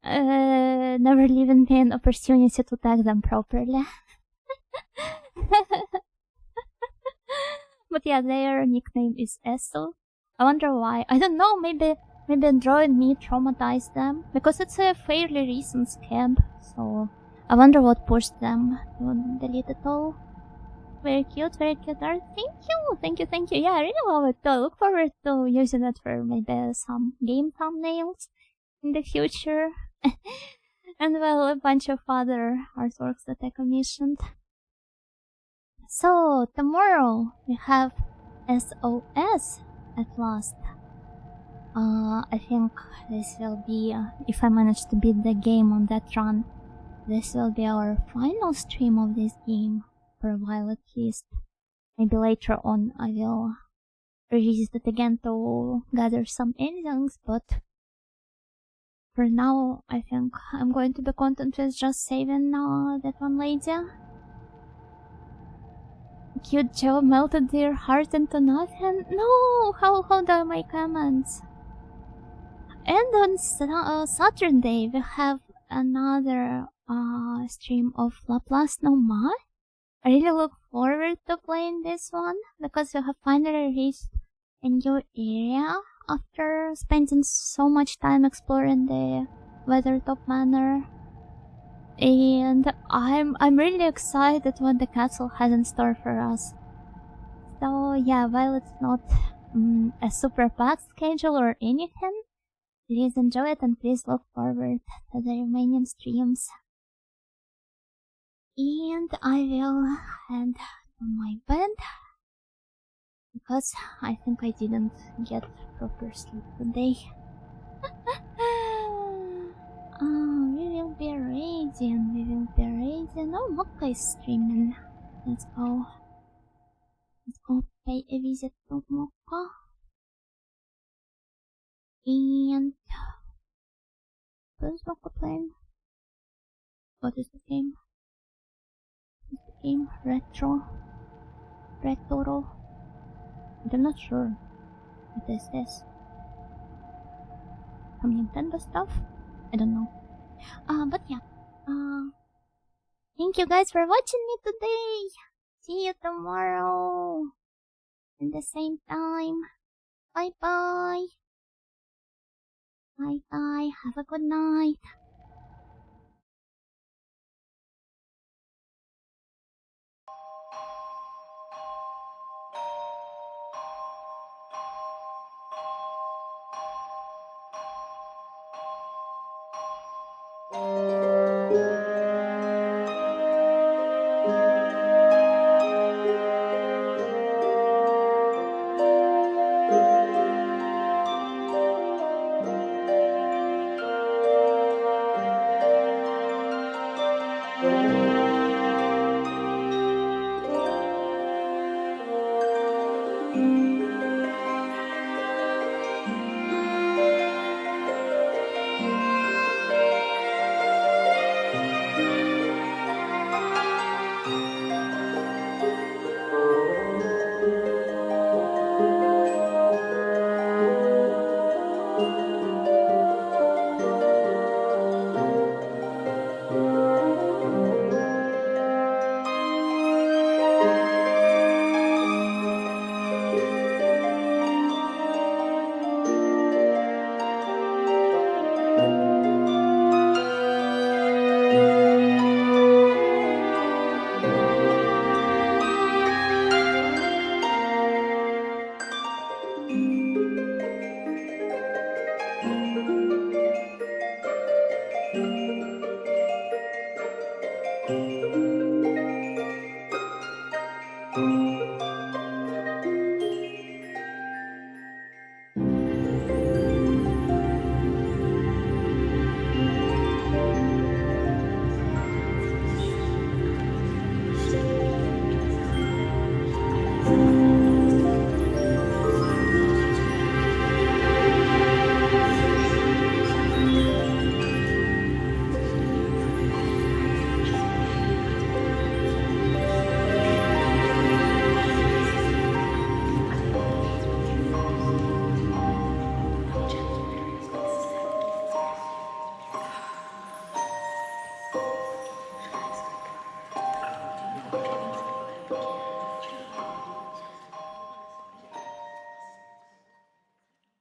[SPEAKER 1] never leaving me an opportunity to tag them properly. But yeah, their nickname is Essel. I wonder why. I don't know, maybe Android Me traumatized them, because it's a fairly recent scam, so I wonder what pushed them to delete it all. Very cute art. Thank you. Yeah, I really love it. I look forward to using it for maybe some game thumbnails in the future. And well, a bunch of other artworks that I commissioned. So, tomorrow we have SOS at last. I think this will be, if I manage to beat the game on that run, this will be our final stream of this game. For a while at least. Maybe later on I will revisit it again to gather some endings, but for now I think I'm going to be content with just saving that one lady. Cute job, melted their heart into nothing. No, how do I make comments? And on Saturday we have another stream of Laplace No More. I really look forward to playing this one, because we have finally reached a new area after spending so much time exploring the Weathertop Manor. And I'm really excited what the castle has in store for us. So yeah, while it's not a super packed schedule or anything, please enjoy it and please look forward to the remaining streams. And I will head to my bed, because I think I didn't get proper sleep today. We will be raiding. Oh, Mokka is streaming. Let's go pay a visit to Mokka. And who's Mokka playing? What is the game? Retro. I'm not sure. What is this? Some Nintendo stuff? I don't know. But yeah. Thank you guys for watching me today. See you tomorrow. At the same time. Bye bye. Have a good night.